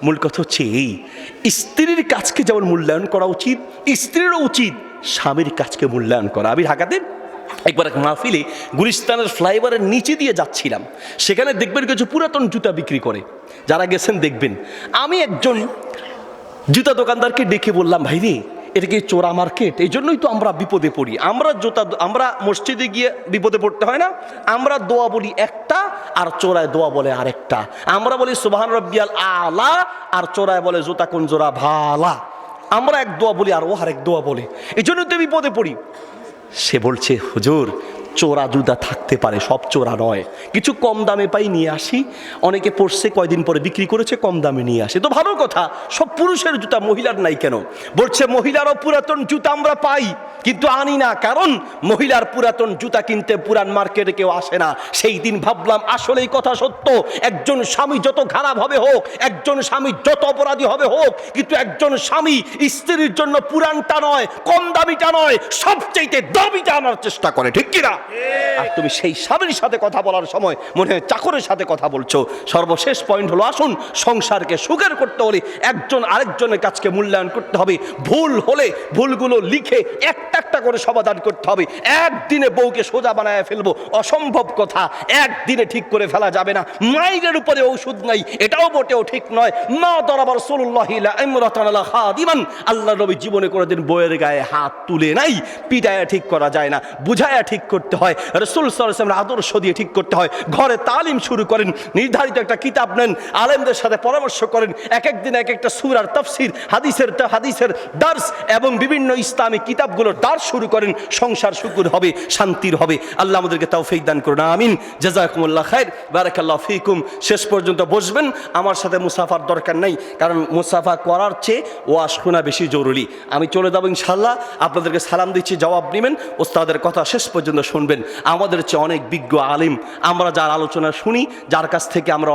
মূল কথা হচ্ছে এই, স্ত্রীর কাজকে যেমন মূল্যায়ন করা উচিত, স্ত্রীরও উচিত স্বামীর কাজকে মূল্যায়ন করা। আমি ঢাকাতে একবার এক মাহফিলে গুলিস্তানের ফ্লাইওভারের নিচে দিয়ে যাচ্ছিলাম, সেখানে দেখবেন কিছু পুরাতন জুতা বিক্রি করে, যারা গেছেন দেখবেন। আমি একজন জুতা দোকানদারকে ডেকে বললাম, ভাই রে এটা কি চোরা মার্কেট? এই জন্যই তো আমরা বিপদে পড়ি। আমরা মসজিদে গিয়ে বিপদে পড়তে হয় না, আমরা দোয়া বলি একটা, আর চোরায় দোয়া বলে আরেকটা। আমরা বলি সুবহান রাব্বিয়াল আলা, আর চোরায় বলে জুতা কোন জোড়া ভালা। আমরা এক দোয়া বলি আর ও আরেক দোয়া বলে, এই জন্যই তো বিপদে পড়ি। সে বলছে হুজুর চোরা জুতা থাকতে পারে, সব চোরা নয়, কিছু কম দামে পাই নিয়ে আসি, অনেকে পড়ছে কয়দিন পরে বিক্রি করেছে, কম দামে নিয়ে আসে, তো ভালো কথা। সব পুরুষের জুতা, মহিলার নাই কেন? বলছে মহিলারও পুরাতন জুতা আমরা পাই, কিন্তু আনি না, কারণ মহিলার পুরাতন জুতা কিনতে পুরান মার্কেটে কেউ আসে না। সেই দিন ভাবলাম আসলেই কথা সত্য, একজন স্বামী যত খারাপ হবে হোক, একজন স্বামী যত অপরাধী হবে হোক, কিন্তু একজন স্বামী স্ত্রীর জন্য পুরানটা নয়, কম দামিটা নয়, সবচেয়ে দামিটা আনার চেষ্টা করে, ঠিক কিনা? আর তুমি সেই স্বামীর সাথে কথা বলার সময় মনে হয় চাকরের সাথে কথা বলছো। সর্বশেষ পয়েন্ট হলো, আসুন সংসারকে সুখের করতে হলে একজন আরেকজনের কাজকে মূল্যায়ন করতে হবে। ভুল হলে ভুলগুলো লিখে একটা একটা করে সমাধান করতে হবে। একদিনে বউকে সোজা বানায় ফেলবো, অসম্ভব কথা। একদিনে ঠিক করে ফেলা যাবে না। মাইরের উপরে ঔষধ নাই, এটাও মোটেও ঠিক নয়। মা দরাবা রাসূলুল্লাহ লা ইমরাতান লা খাদিমান, আল্লাহর নবী জীবনে কোনোদিন বউয়ের গায়ে হাত তুলে নাই। পিটায়া ঠিক করা যায় না, বুঝায়া ঠিক করতে হয়। রাসূল সাল্লাল্লাহু আলাইহি ওয়াসাল্লামের আদর্শ দিয়ে ঠিক করতে হয়। ঘরে তালিম শুরু করেন, নির্ধারিত একটা কিতাব নেন, আলেমদের সাথে পরামর্শ করেন, এক এক দিন এক একটা সূরার তাফসীর, হাদিসের দার্স এবং বিভিন্ন ইসলামিক কিতাবগুলোর দার্স শুরু করেন। সংসার সুখের হবে, শান্তির হবে। আল্লাহ আমাদেরকে তৌফিক দান করুন, আমিন। জাযাকুমুল্লাহ খাইর, বারাকাল্লাহু ফিকুম। শেষ পর্যন্ত বসবেন, আমার সাথে মুসাফার দরকার নাই, কারণ মুসাফা করার চেয়ে ওয়াজ শোনা বেশি জরুরি। আমি চলে যাবো ইনশাআল্লাহ। আপনাদেরকে সালাম দিচ্ছি, জবাব নেবেন, ওস্তাদের কথা শেষ পর্যন্ত শুনবেন। আমাদের চেয়ে অনেক বিজ্ঞ আলিম, আমরা যার আলোচনা শুনি, যার কাছ থেকে আমরা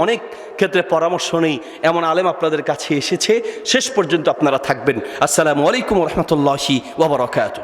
অনেক ক্ষেত্রে পরামর্শ নেই, এমন আলেম আপনাদের কাছে এসেছে। শেষ পর্যন্ত আপনারা থাকবেন। আসসালামু আলাইকুম ওয়া রাহমাতুল্লাহি ওয়া বারাকাতুহু।